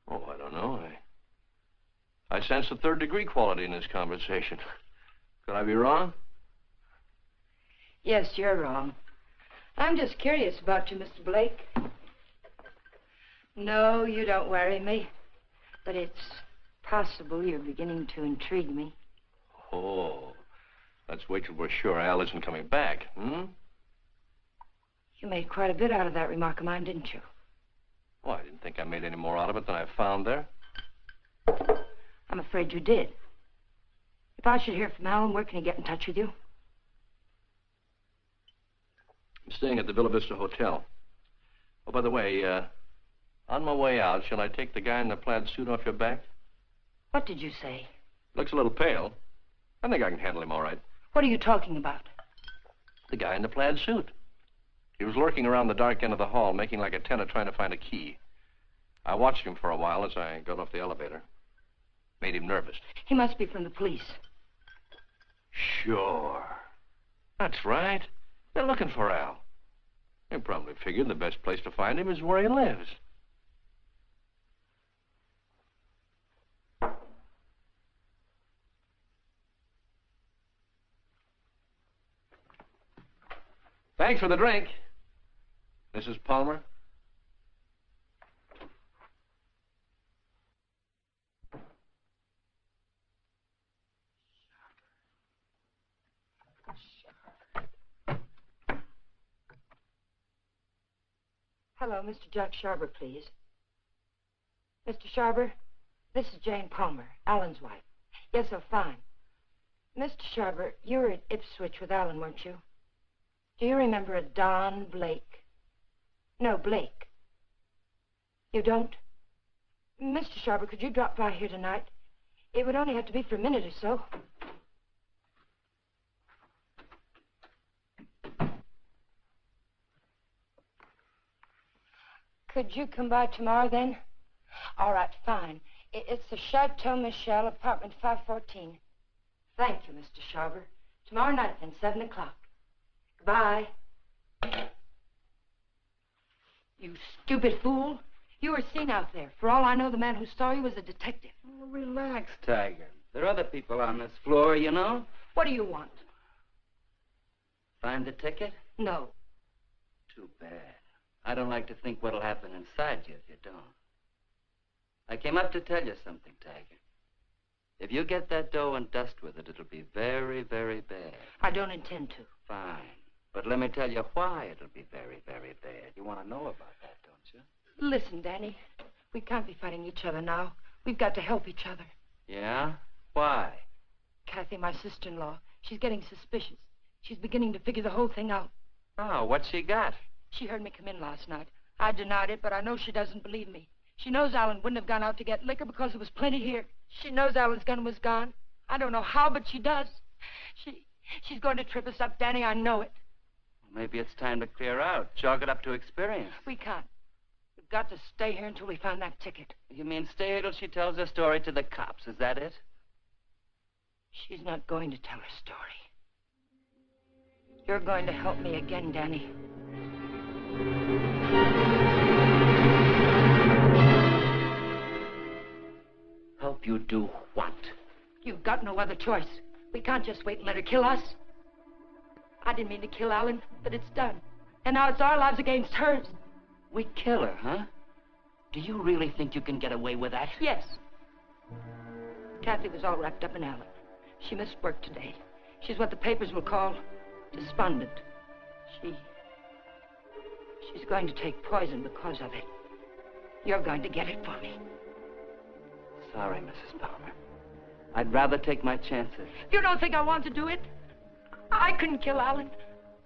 Oh, I don't know. I sense a third-degree quality in this conversation. Could I be wrong? Yes, you're wrong. I'm just curious about you, Mr. Blake. No, you don't worry me. But it's possible you're beginning to intrigue me. Oh, let's wait till we're sure Al isn't coming back, You made quite a bit out of that remark of mine, didn't you? Well, I didn't think I made any more out of it than I found there. I'm afraid you did. If I should hear from Alan, where can he get in touch with you? I'm staying at the Villa Vista Hotel. Oh, by the way, on my way out, shall I take the guy in the plaid suit off your back? What did you say? Looks a little pale. I think I can handle him all right. What are you talking about? The guy in the plaid suit. He was lurking around the dark end of the hall, making like a tenant trying to find a key. I watched him for a while as I got off the elevator. Made him nervous. He must be from the police. Sure. That's right. They're looking for Al. They probably figured the best place to find him is where he lives. Thanks for the drink, Mrs. Palmer. Hello, Mr. Jack Sharber, please. Mr. Sharber, this is Jane Palmer, Alan's wife. Yes, sir, fine. Mr. Sharber, you were at Ipswich with Alan, weren't you? Do you remember a Don Blake? No, Blake. You don't? Mr. Sharper, could you drop by here tonight? It would only have to be for a minute or so. Could you come by tomorrow, then? All right, fine. It's the Chateau Michel, apartment 514. Thank you, Mr. Sharper. Tomorrow night, then, 7 o'clock. Goodbye. You stupid fool. You were seen out there. For all I know, the man who saw you was a detective. Oh, relax, Tiger. There are other people on this floor, you know. What do you want? Find the ticket? No. Too bad. I don't like to think what'll happen inside you if you don't. I came up to tell you something, Tiger. If you get that dough and dust with it, it'll be very, very bad. I don't intend to. Fine. But let me tell you why it'll be very, very bad. You want to know about that, don't you? Listen, Danny. We can't be fighting each other now. We've got to help each other. Yeah? Why? Kathy, my sister-in-law, she's getting suspicious. She's beginning to figure the whole thing out. Oh, what's she got? She heard me come in last night. I denied it, but I know she doesn't believe me. She knows Alan wouldn't have gone out to get liquor because there was plenty here. She knows Alan's gun was gone. I don't know how, but she does. She's going to trip us up, Danny. I know it. Maybe it's time to clear out. Chalk it up to experience. We can't. We've got to stay here until we find that ticket. You mean stay here till she tells her story to the cops? Is that it? She's not going to tell her story. You're going to help me again, Danny. Help you do what? You've got no other choice. We can't just wait and let her kill us. I didn't mean to kill Alan, but it's done. And now it's our lives against hers. We kill her, huh? Do you really think you can get away with that? Yes. Kathy was all wrapped up in Alan. She missed work today. She's what the papers will call despondent. She's going to take poison because of it. You're going to get it for me. Sorry, Mrs. Palmer. I'd rather take my chances. You don't think I want to do it? I couldn't kill Alan.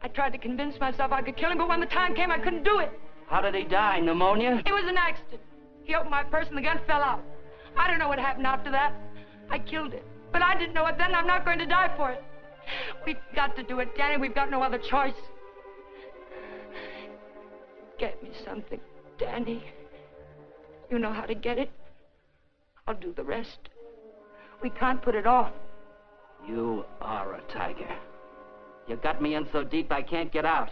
I tried to convince myself I could kill him, but when the time came, I couldn't do it. How did he die? Pneumonia? It was an accident. He opened my purse and the gun fell out. I don't know what happened after that. I killed it. But I didn't know it then. I'm not going to die for it. We've got to do it, Danny. We've got no other choice. Get me something, Danny. You know how to get it. I'll do the rest. We can't put it off. You are a tiger. You got me in so deep I can't get out.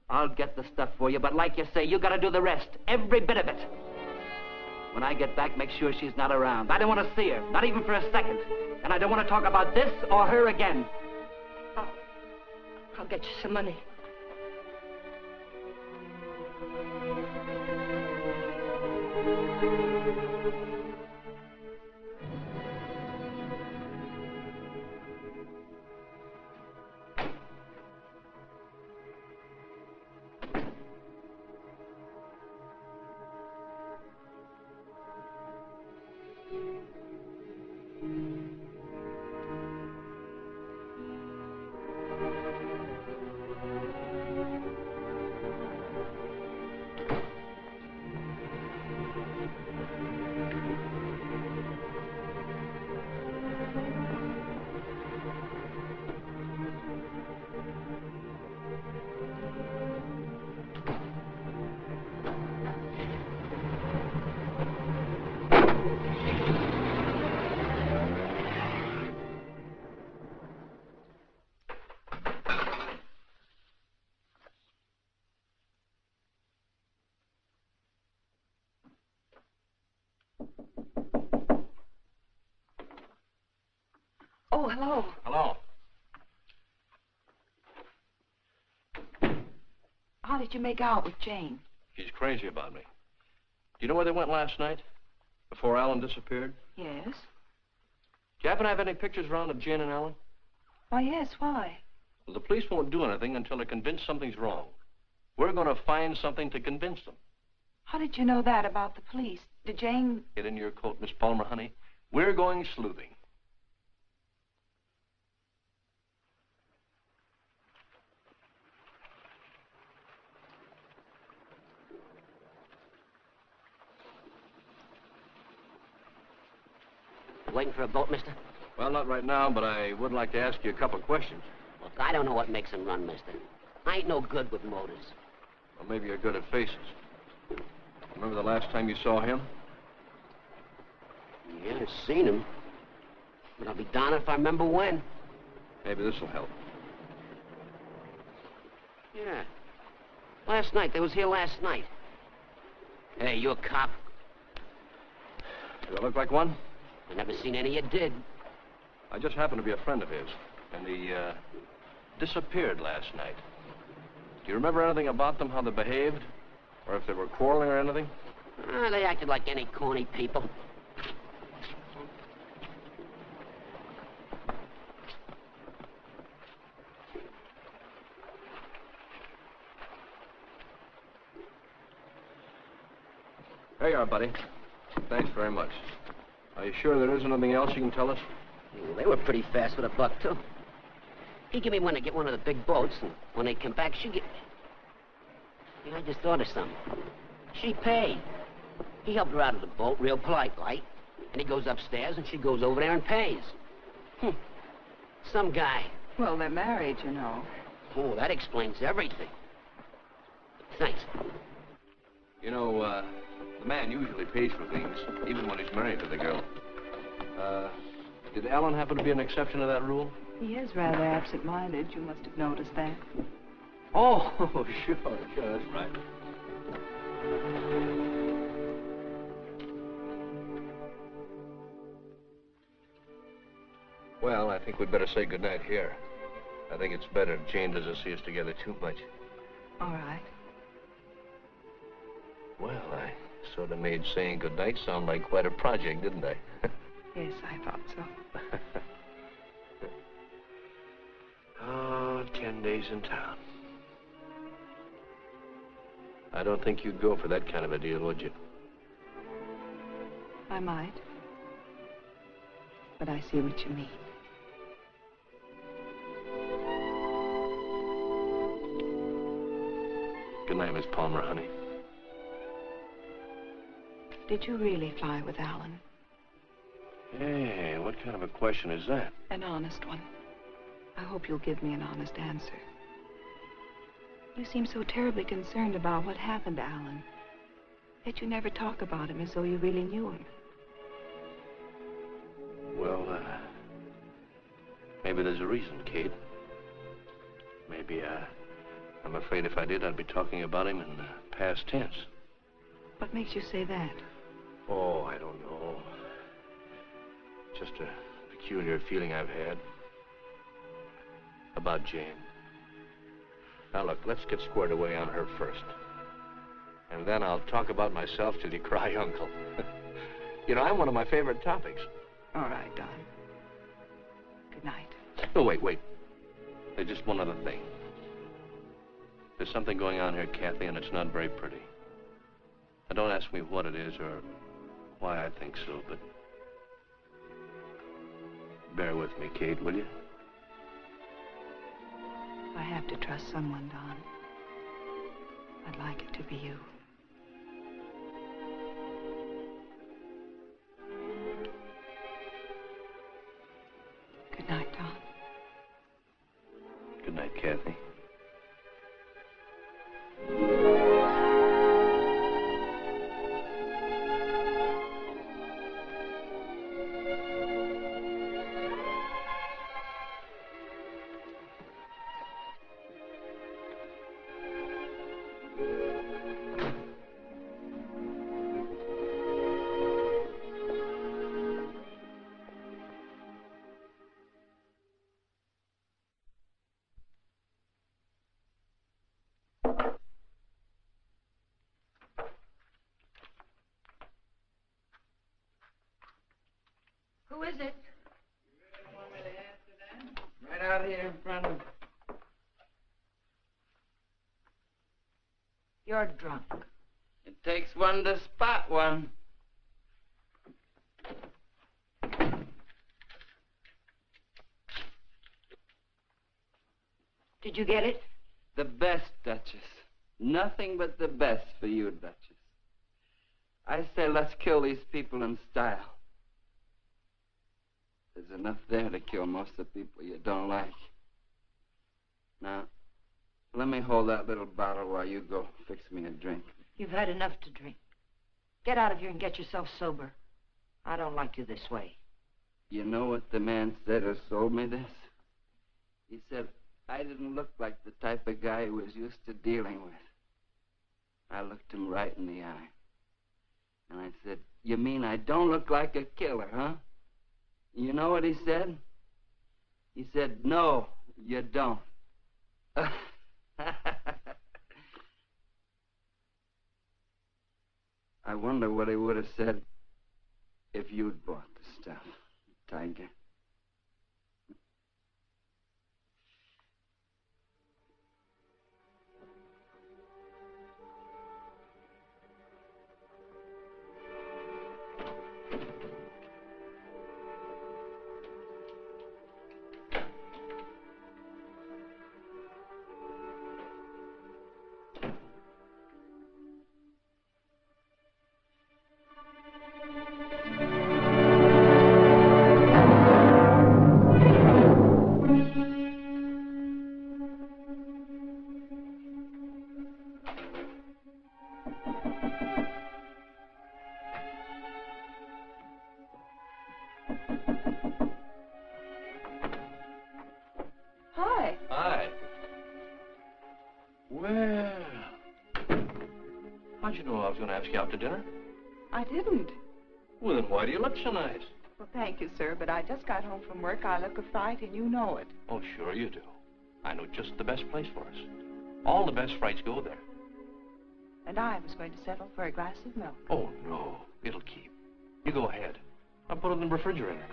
I'll get the stuff for you, but like you say, you gotta do the rest. Every bit of it. When I get back, make sure she's not around. I don't want to see her, not even for a second. And I don't want to talk about this or her again. I'll get you some money. Oh, hello. Hello. How did you make out with Jane? She's crazy about me. Do you know where they went last night? Before Alan disappeared? Yes. Do you happen to have any pictures around of Jane and Alan? Why, yes, why? Well, the police won't do anything until they're convinced something's wrong. We're going to find something to convince them. How did you know that about the police? Did Jane... Get in your coat, Miss Palmer, honey. We're going sleuthing. waiting for a boat, mister? Well, not right now, but I would like to ask you a couple questions. Look, I don't know what makes them run, mister. I ain't no good with motors. Well, maybe you're good at faces. Remember the last time you saw him? Yeah, I've seen him. But I'll be darned if I remember when. Maybe this will help. Yeah. Last night. They was here last night. Hey, you a cop? Do I look like one? I never seen any you did. I just happened to be a friend of his, and he disappeared last night. Do you remember anything about them, how they behaved? Or if they were quarreling or anything? They acted like any corny people. There you are, buddy. Thanks very much. Are you sure there isn't anything else you can tell us? Well, they were pretty fast with a buck, too. He gave me one to get one of the big boats, and when they come back, she get... I just thought of something. She paid. He helped her out of the boat, real polite like, and he goes upstairs, and she goes over there and pays. Some guy. Well, they're married, you know. Oh, that explains everything. Thanks. You know, the man usually pays for things, even when he's married to the girl. Did Alan happen to be an exception to that rule? He is rather absent-minded. You must have noticed that. Oh, sure, that's right. Well, I think we'd better say goodnight here. I think it's better if Jane doesn't see us together too much. All right. Well, I sort of made saying goodnight sound like quite a project, didn't I? Yes, I thought so. Oh, 10 days in town. I don't think you'd go for that kind of a deal, would you? I might. But I see what you mean. Good night, Miss Palmer, honey. Did you really fly with Alan? Hey, what kind of a question is that? An honest one. I hope you'll give me an honest answer. You seem so terribly concerned about what happened to Alan. Yet you never talk about him as though you really knew him. Well, maybe there's a reason, Kate. Maybe, I'm afraid if I did, I'd be talking about him in past tense. What makes you say that? Oh, I don't know. Just a peculiar feeling I've had about Jane. Now, look, let's get squared away on her first. And then I'll talk about myself till you cry uncle. You know, I'm one of my favorite topics. All right, Don. Good night. No, wait. There's just one other thing. There's something going on here, Kathy, and it's not very pretty. Now, don't ask me what it is or why I think so, but bear with me, Kate, will you? I have to trust someone, Don. I'd like it to be you. Good night, Don. Good night, Kathy. Who is it? Right out here in front of... You're drunk. It takes one to spot one. Did you get it? The best, Duchess. Nothing but the best for you, Duchess. I say let's kill these people in style. There's enough there to kill most of the people you don't like. Now, let me hold that little bottle while you go fix me a drink. You've had enough to drink. Get out of here and get yourself sober. I don't like you this way. You know what the man said who sold me this? He said I didn't look like the type of guy he was used to dealing with. I looked him right in the eye. And I said, you mean I don't look like a killer, huh? You know what he said? He said, no, you don't. I wonder what he would have said if you'd bought the stuff, Tiger. How'd you know I was going to ask you out to dinner? I didn't. Well, then why do you look so nice? Well, thank you, sir, but I just got home from work. I look a fright, and you know it. Oh, sure you do. I know just the best place for us. All the best frights go there. And I was going to settle for a glass of milk. Oh, no. It'll keep. You go ahead. I'll put it in the refrigerator.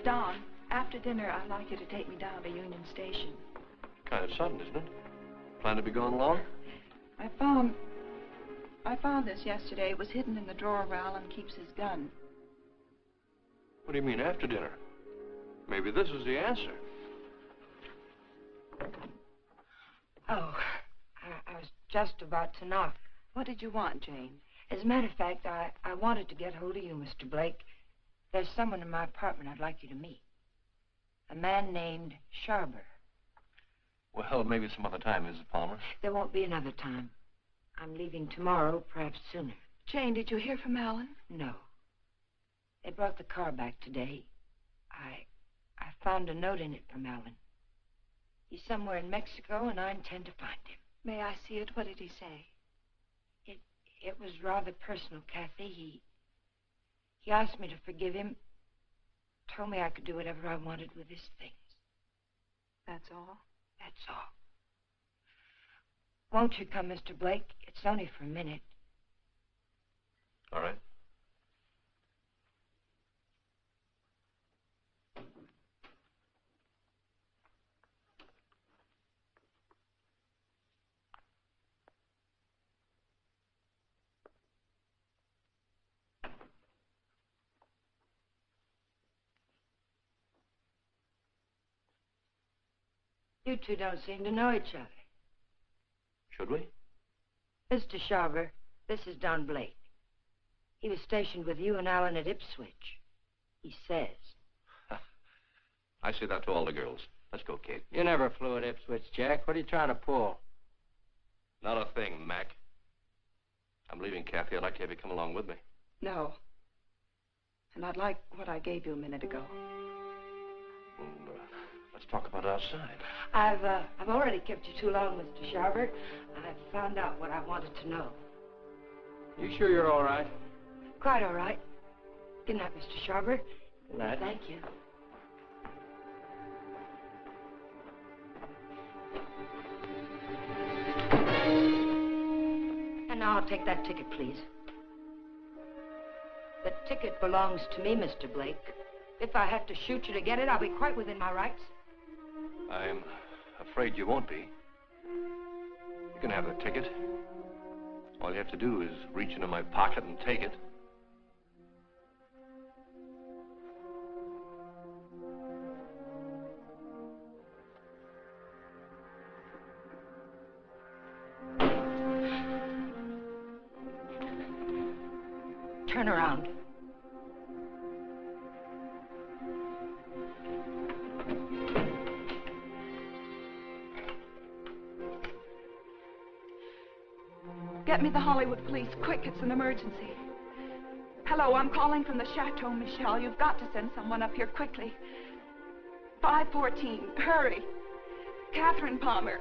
Don, after dinner, I'd like you to take me down to Union Station. Kind of sudden, isn't it? Plan to be gone long? I found this yesterday. It was hidden in the drawer where Alan keeps his gun. What do you mean, after dinner? Maybe this is the answer. Oh, I was just about to knock. What did you want, Jane? As a matter of fact, I wanted to get hold of you, Mr. Blake. There's someone in my apartment I'd like you to meet. A man named Sharber. Well, maybe some other time, Mrs. Palmer. There won't be another time. I'm leaving tomorrow, perhaps sooner. Jane, did you hear from Alan? No. They brought the car back today. I found a note in it from Alan. He's somewhere in Mexico, and I intend to find him. May I see it? What did he say? It was rather personal, Kathy. He asked me to forgive him, told me I could do whatever I wanted with his things. That's all? That's all. Won't you come, Mr. Blake? It's only for a minute. All right. You two don't seem to know each other. Should we? Mr. Sharber, this is Don Blake. He was stationed with you and Alan at Ipswich. He says. I say that to all the girls. Let's go, Kate. You never flew at Ipswich, Jack. What are you trying to pull? Not a thing, Mac. I'm leaving, Kathy. I'd like to have you come along with me. No. And I'd like what I gave you a minute ago. Well, let's talk about outside. I've already kept you too long, Mr. Sharber. I've found out what I wanted to know. You sure you're all right? Quite all right. Good night, Mr. Sharber. Good night. Thank you. And now I'll take that ticket, please. The ticket belongs to me, Mr. Blake. If I have to shoot you to get it, I'll be quite within my rights. I'm afraid you won't be. You can have the ticket. All you have to do is reach into my pocket and take it. Turn around. Get me the Hollywood police, quick, it's an emergency. Hello, I'm calling from the Chateau Michel. You've got to send someone up here quickly. 514, hurry. Catherine Palmer,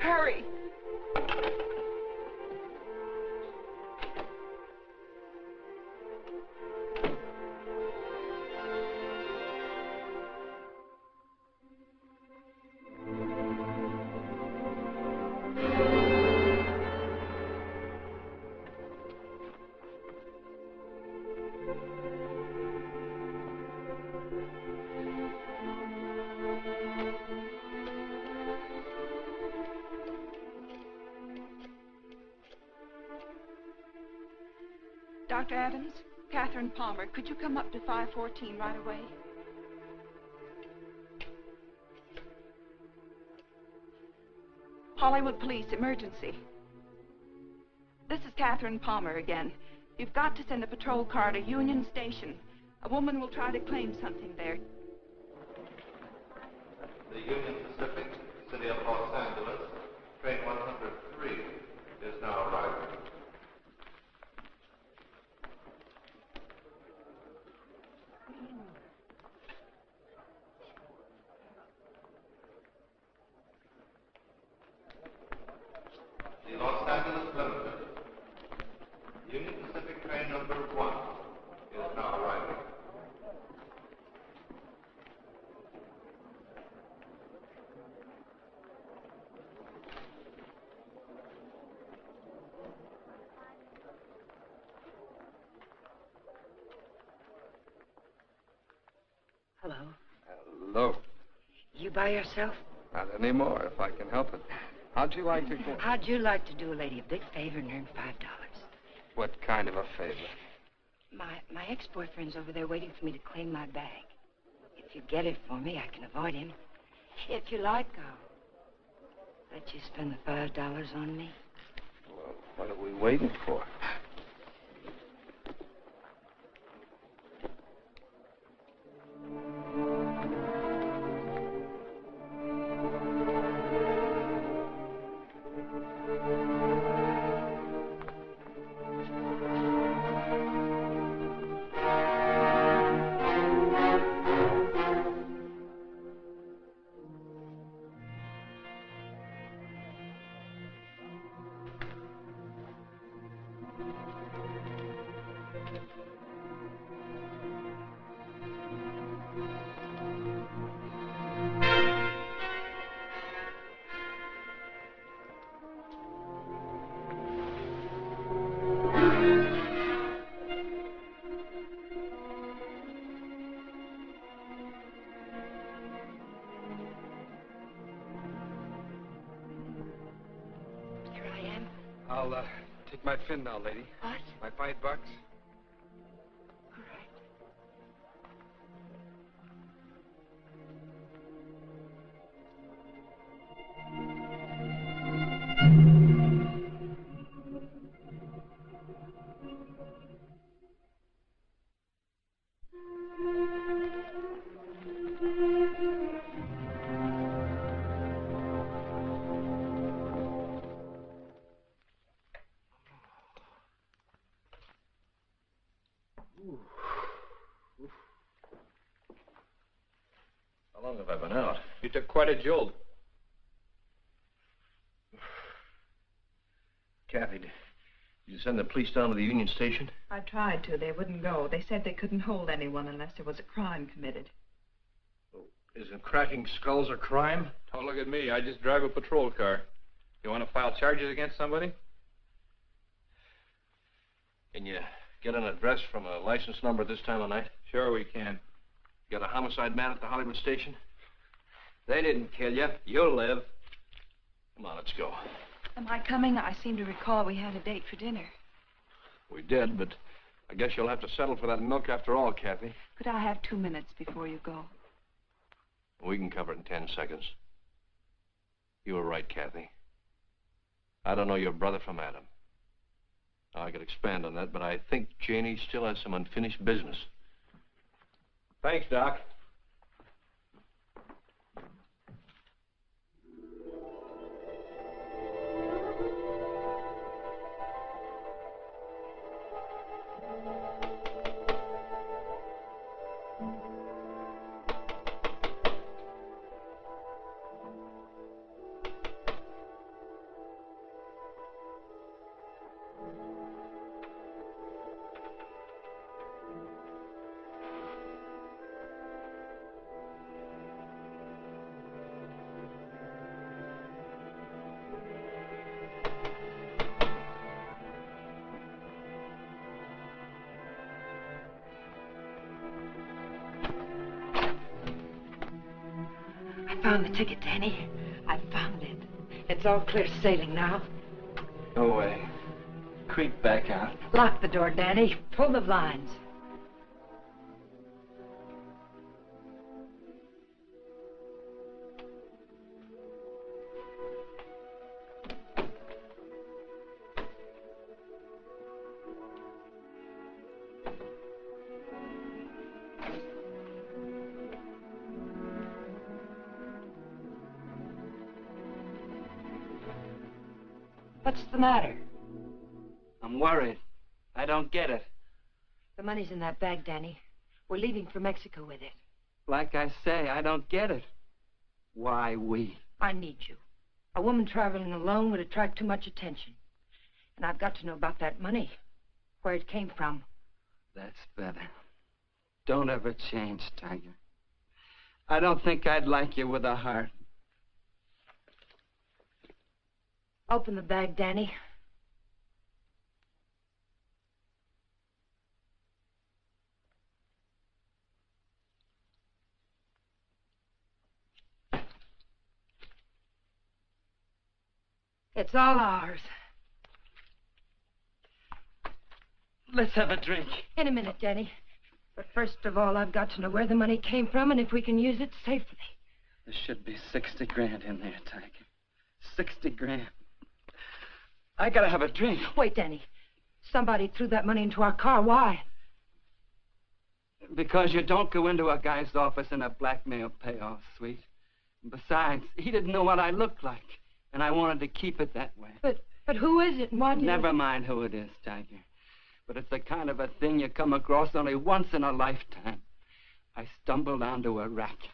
hurry. Dr. Adams, Catherine Palmer, could you come up to 514 right away? Hollywood Police, emergency. This is Catherine Palmer again. You've got to send a patrol car to Union Station. A woman will try to claim something there. The Union Pacific, City of Los Angeles, train 103 is now arriving. The Los Angeles Limited, Union Pacific train number 1 is now arriving. Hello. Hello. You by yourself? Not anymore, if I can help it. How'd you like to go? How'd you like to do a lady a big favor and earn $5? What kind of a favor? My ex-boyfriend's over there waiting for me to claim my bag. If you get it for me, I can avoid him. If you like, I'll let you spend the $5 on me. Well, what are we waiting for? I'll take my fin now, lady. What? My $5. All right. How long have I been out? You took quite a jolt. Kathy, did you send the police down to the Union Station? I tried to. They wouldn't go. They said they couldn't hold anyone unless there was a crime committed. Oh, isn't cracking skulls a crime? Don't look at me. I just drive a patrol car. You want to file charges against somebody? Can you get an address from a license number this time of night? Sure we can. You got a homicide man at the Hollywood station? They didn't kill you. You'll live. Come on, let's go. Am I coming? I seem to recall we had a date for dinner. We did, but I guess you'll have to settle for that milk after all, Kathy. Could I have 2 minutes before you go? We can cover it in 10 seconds. You were right, Kathy. I don't know your brother from Adam. I could expand on that, but I think Janie still has some unfinished business. Thanks, Doc. I found the ticket, Danny. I found it. It's all clear sailing now. No way. Creep back out. Lock the door, Danny. Pull the blinds. What's the matter? I'm worried. I don't get it. The money's in that bag, Danny. We're leaving for Mexico with it. Like I say, I don't get it. Why we? I need you. A woman traveling alone would attract too much attention. And I've got to know about that money. Where it came from. That's better. Don't ever change, Tiger. I don't think I'd like you with a heart. Open the bag, Danny. It's all ours. Let's have a drink. In a minute, Danny. But first of all, I've got to know where the money came from and if we can use it safely. There should be 60 grand in there, Tiger. 60 grand. I gotta have a drink. Wait, Danny. Somebody threw that money into our car. Why? Because you don't go into a guy's office in a blackmail payoff suite. Besides, he didn't know what I looked like, and I wanted to keep it that way. But who is it and why do you... Never mind who it is, Tiger. But it's the kind of a thing you come across only once in a lifetime. I stumbled onto a racket.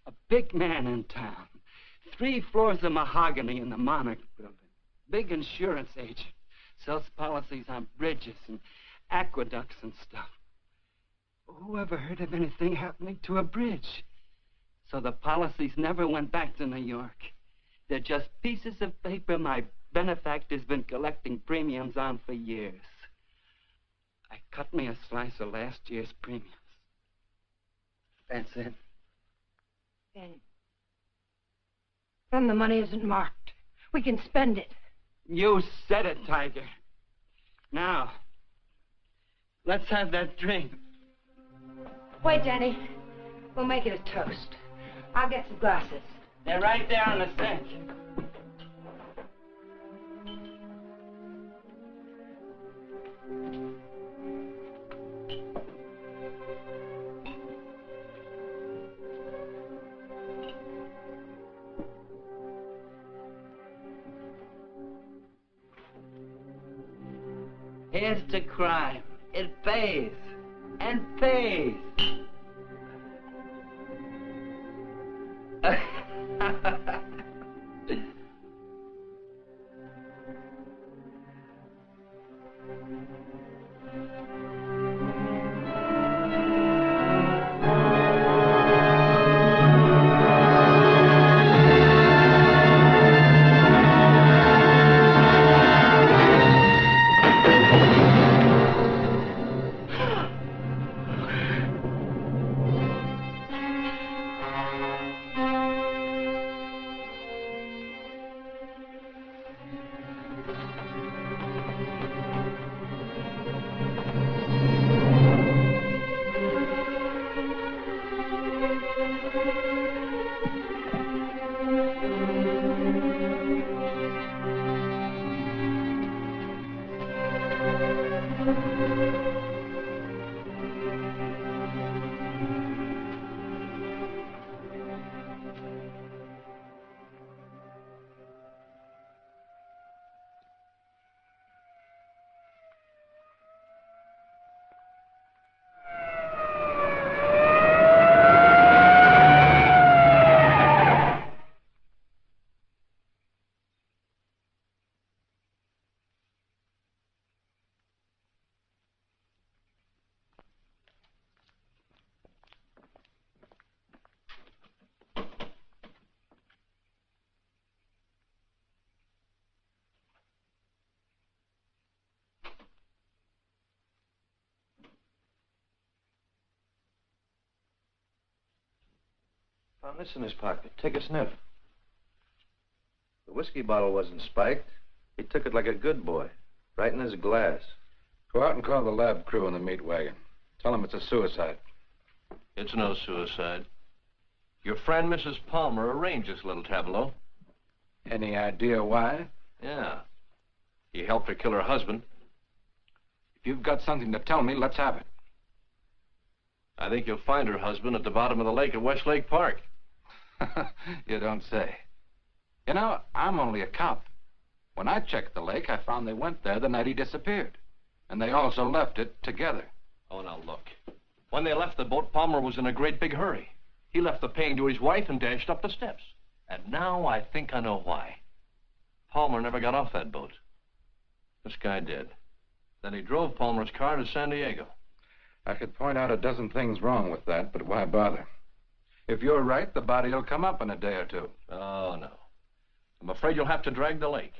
A big man in town. 3 floors of mahogany in the Monarch building. Big insurance agent. Sells policies on bridges and aqueducts and stuff. Who ever heard of anything happening to a bridge? So the policies never went back to New York. They're just pieces of paper my benefactor's been collecting premiums on for years. I cut me a slice of last year's premiums. That's it. Then the money isn't marked. We can spend it. You said it, Tiger. Now, let's have that drink. Wait, Danny. We'll make it a toast. I'll get some glasses. They're right there on the sink. Here's to crime. It pays. And pays. Found this in his pocket. Take a sniff. The whiskey bottle wasn't spiked. He took it like a good boy, right in his glass. Go out and call the lab crew in the meat wagon. Tell them it's a suicide. It's no suicide. Your friend, Mrs. Palmer, arranged this little tableau. Any idea why? Yeah. He helped her kill her husband. If you've got something to tell me, let's have it. I think you'll find her husband at the bottom of the lake at Westlake Park. You don't say. You know, I'm only a cop. When I checked the lake, I found they went there the night he disappeared. And they also left it together. Oh, now look. When they left the boat, Palmer was in a great big hurry. He left the paying to his wife and dashed up the steps. And now I think I know why. Palmer never got off that boat. This guy did. Then he drove Palmer's car to San Diego. I could point out a dozen things wrong with that, but why bother? If you're right, the body will come up in a day or two. Oh, no. I'm afraid you'll have to drag the lake.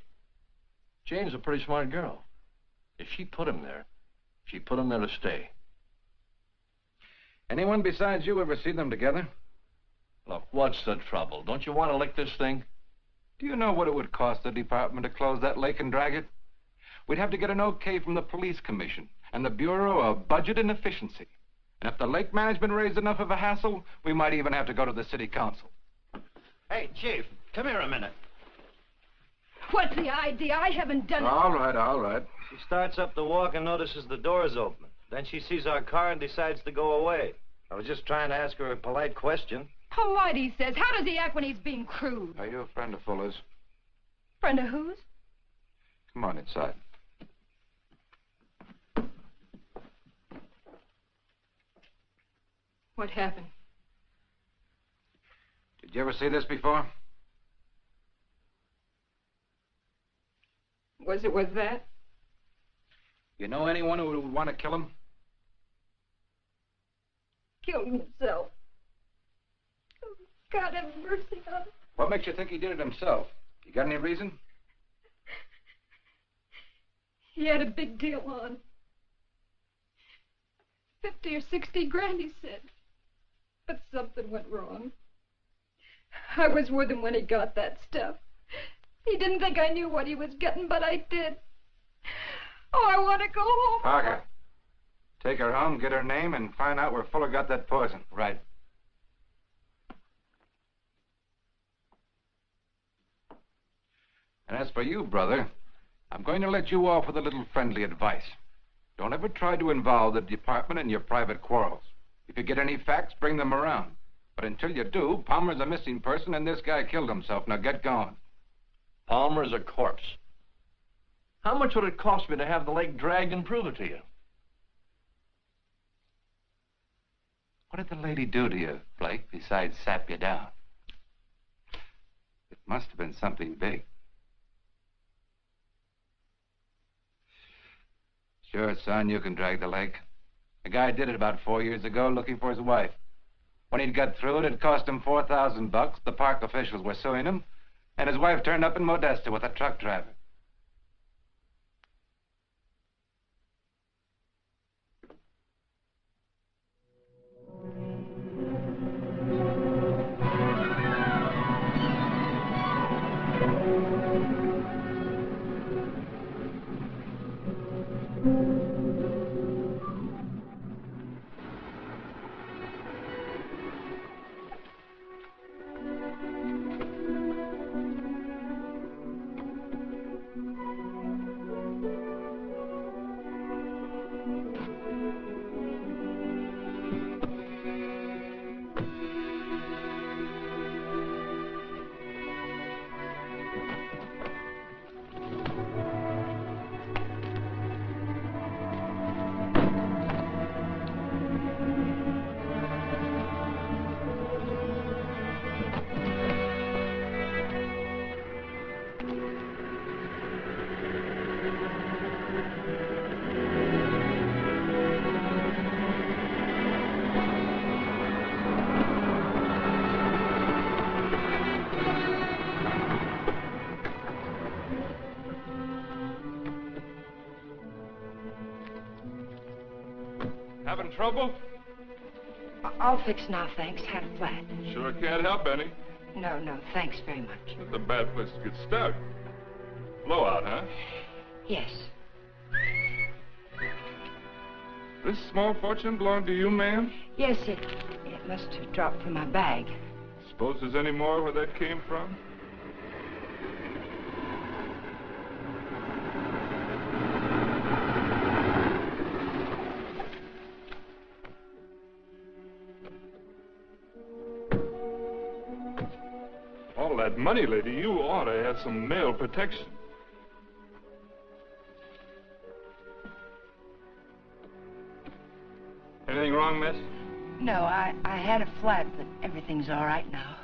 Jane's a pretty smart girl. If she put him there, she put him there to stay. Anyone besides you ever see them together? Look, what's the trouble? Don't you want to lick this thing? Do you know what it would cost the department to close that lake and drag it? We'd have to get an okay from the police commission and the Bureau of Budget and Efficiency. And if the lake management raised enough of a hassle, we might even have to go to the city council. Hey, Chief, come here a minute. What's the idea? I haven't done it. All right, all right. She starts up the walk and notices the door's open. Then she sees our car and decides to go away. I was just trying to ask her a polite question. Polite, he says. How does he act when he's being crude? Are you a friend of Fuller's? Friend of whose? Come on inside. What happened? Did you ever see this before? Was that? You know anyone who would want to kill him? Killed himself. Oh, God have mercy on him. What makes you think he did it himself? You got any reason? He had a big deal on. 50 or 60 grand, he said. But something went wrong. I was with him when he got that stuff. He didn't think I knew what he was getting, but I did. Oh, I want to go home. Parker, take her home, get her name, and find out where Fuller got that poison. Right. And as for you, brother, I'm going to let you off with a little friendly advice. Don't ever try to involve the department in your private quarrels. If you get any facts, bring them around. But until you do, Palmer's a missing person and this guy killed himself. Now get going. Palmer's a corpse. How much would it cost me to have the lake dragged and prove it to you? What did the lady do to you, Blake, besides sap you down? It must have been something big. Sure, son, you can drag the lake. A guy did it about 4 years ago looking for his wife. When he'd got through it cost him $4,000. The park officials were suing him, and his wife turned up in Modesto with a truck driver. having trouble? All fixed now, thanks. Had a flat. Sure can't help any. No, thanks very much. It's a bad place to get stuck. Blowout, huh? Yes. This small fortune belonged to you, ma'am? Yes, it must have dropped from my bag. Suppose there's any more where that came from? All that money, lady, you ought to have some mail protection. Anything wrong, miss? No, I had a flat, but everything's all right now.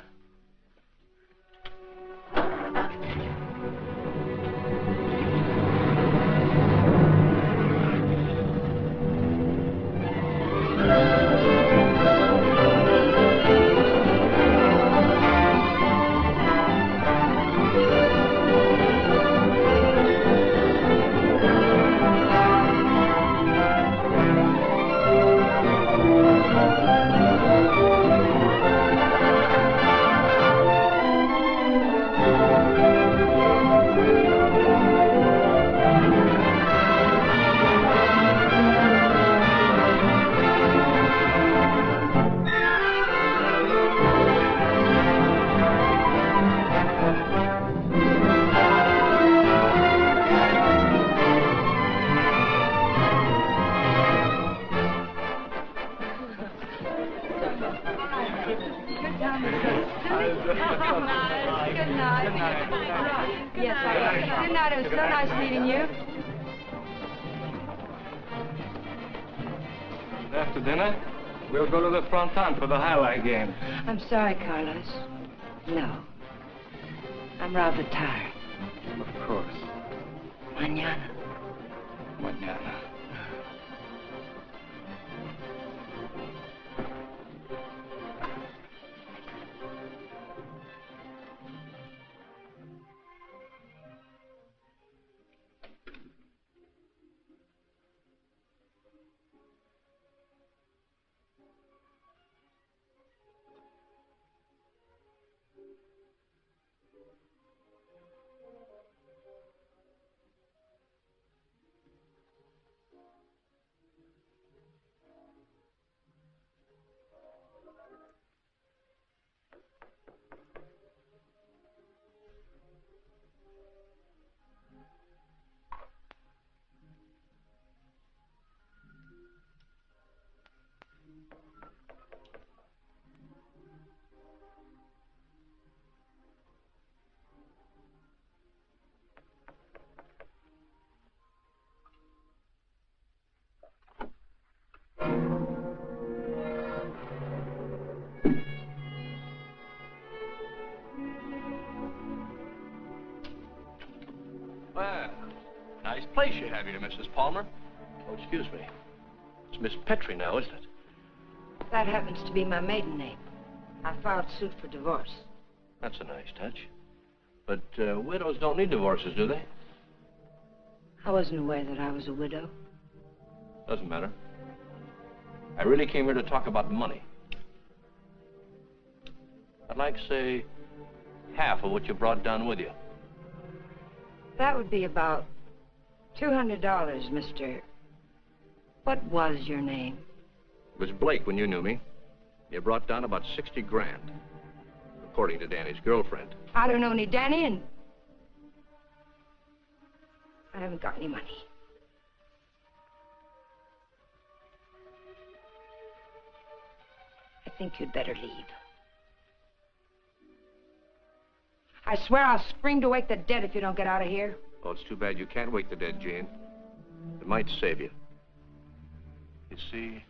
After dinner, we'll go to the fronton for the highlight game. I'm sorry, Carlos. No. I'm rather tired. Of course. Mañana. Mañana. Well, nice place you have here, Mrs. Palmer. Oh, excuse me. It's Miss Petrie now, isn't it? That happens to be my maiden name. I filed suit for divorce. That's a nice touch. But widows don't need divorces, do they? I wasn't aware that I was a widow. Doesn't matter. I really came here to talk about money. I'd like, say, half of what you brought down with you. That would be about $200, Mr. What was your name? It was Blake when you knew me. You brought down about 60 grand, according to Danny's girlfriend. I don't know any Danny, and I haven't got any money. I think you'd better leave. I swear I'll scream to wake the dead if you don't get out of here. Oh, it's too bad you can't wake the dead, Jane. It might save you. You see,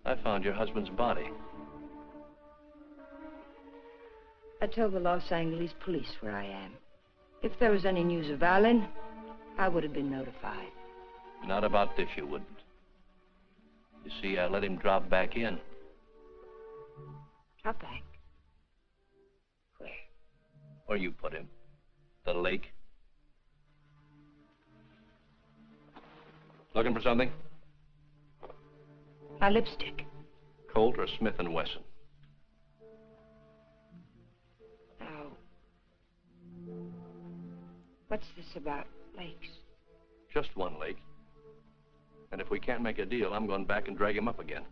I found your husband's body. I told the Los Angeles police where I am. If there was any news of Alan, I would have been notified. Not about this, you wouldn't. You see, I let him drop back in. Drop back? Where? Where you put him. The lake. Looking for something? My lipstick. Colt or Smith & Wesson? Now, what's this about lakes? Just one lake. And if we can't make a deal, I'm going back and drag him up again.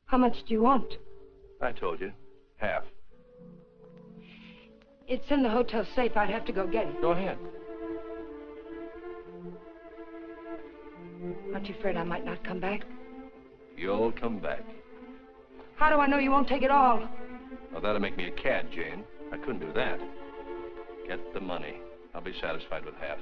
How much do you want? I told you. Half. It's in the hotel safe. I'd have to go get it. Go ahead. Aren't you afraid I might not come back? You'll come back. How do I know you won't take it all? Well, that'd make me a cad, Jane. I couldn't do that. Get the money. I'll be satisfied with half.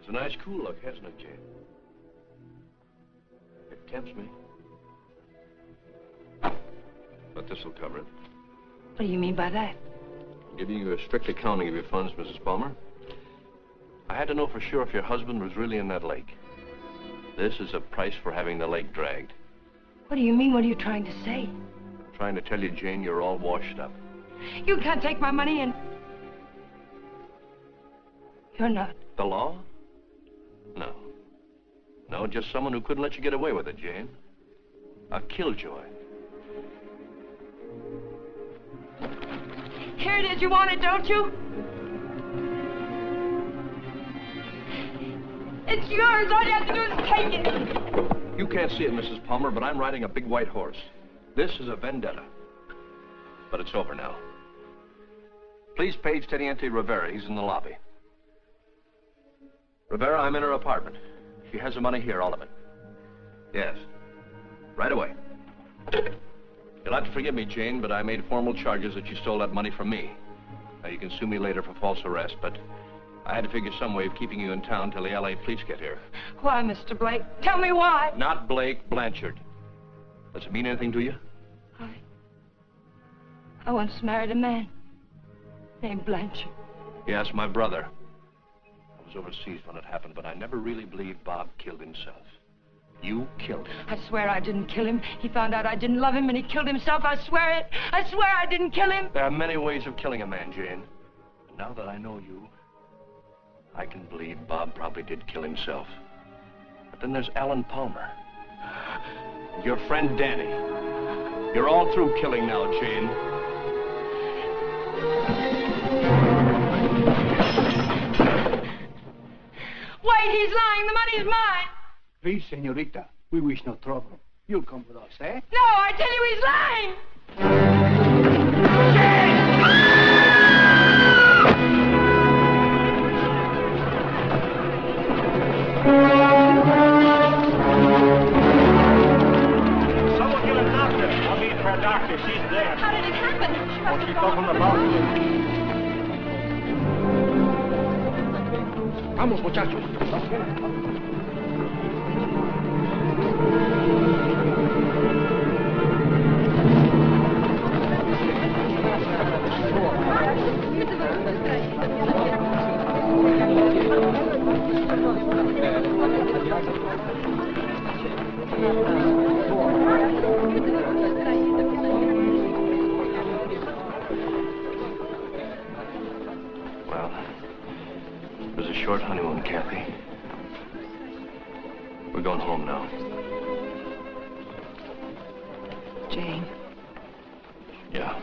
It's a nice cool look, hasn't it, Jane? It tempts me. But this'll cover it. What do you mean by that? I'm giving you a strict accounting of your funds, Mrs. Palmer. I had to know for sure if your husband was really in that lake. This is a price for having the lake dragged. What do you mean? What are you trying to say? I'm trying to tell you, Jane, you're all washed up. You can't take my money and... You're not. The law? No. No, just someone who couldn't let you get away with it, Jane. A killjoy. Here it is. You want it, don't you? It's yours. All you have to do is take it. You can't see it, Mrs. Palmer, but I'm riding a big white horse. This is a vendetta. But it's over now. Please page Teniente Rivera. He's in the lobby. Rivera, I'm in her apartment. She has the money here, all of it. Yes. Right away. You'll have to forgive me, Jane, but I made formal charges that you stole that money from me. Now, you can sue me later for false arrest, but I had to figure some way of keeping you in town till the L.A. police get here. Why, Mr. Blake? Tell me why. Not Blake, Blanchard. Does it mean anything to you? I once married a man named Blanchard. Yes, my brother. I was overseas when it happened, but I never really believed Bob killed himself. You killed him. I swear I didn't kill him. He found out I didn't love him and he killed himself. I swear it. I swear I didn't kill him. There are many ways of killing a man, Jane. And now that I know you, I can believe Bob probably did kill himself. But then there's Alan Palmer. And your friend Danny. You're all through killing now, Jane. Wait, he's lying. The money's mine. Please, señorita, we wish no trouble. You'll come with us, eh? No, I tell you he's lying. Someone get a doctor. I'll meet her doctor. She's there. How did it happen? Oh, she's talking about Vamos, muchachos. Well, it was a short honeymoon, Kathy. We're going home now. Jane. Yeah.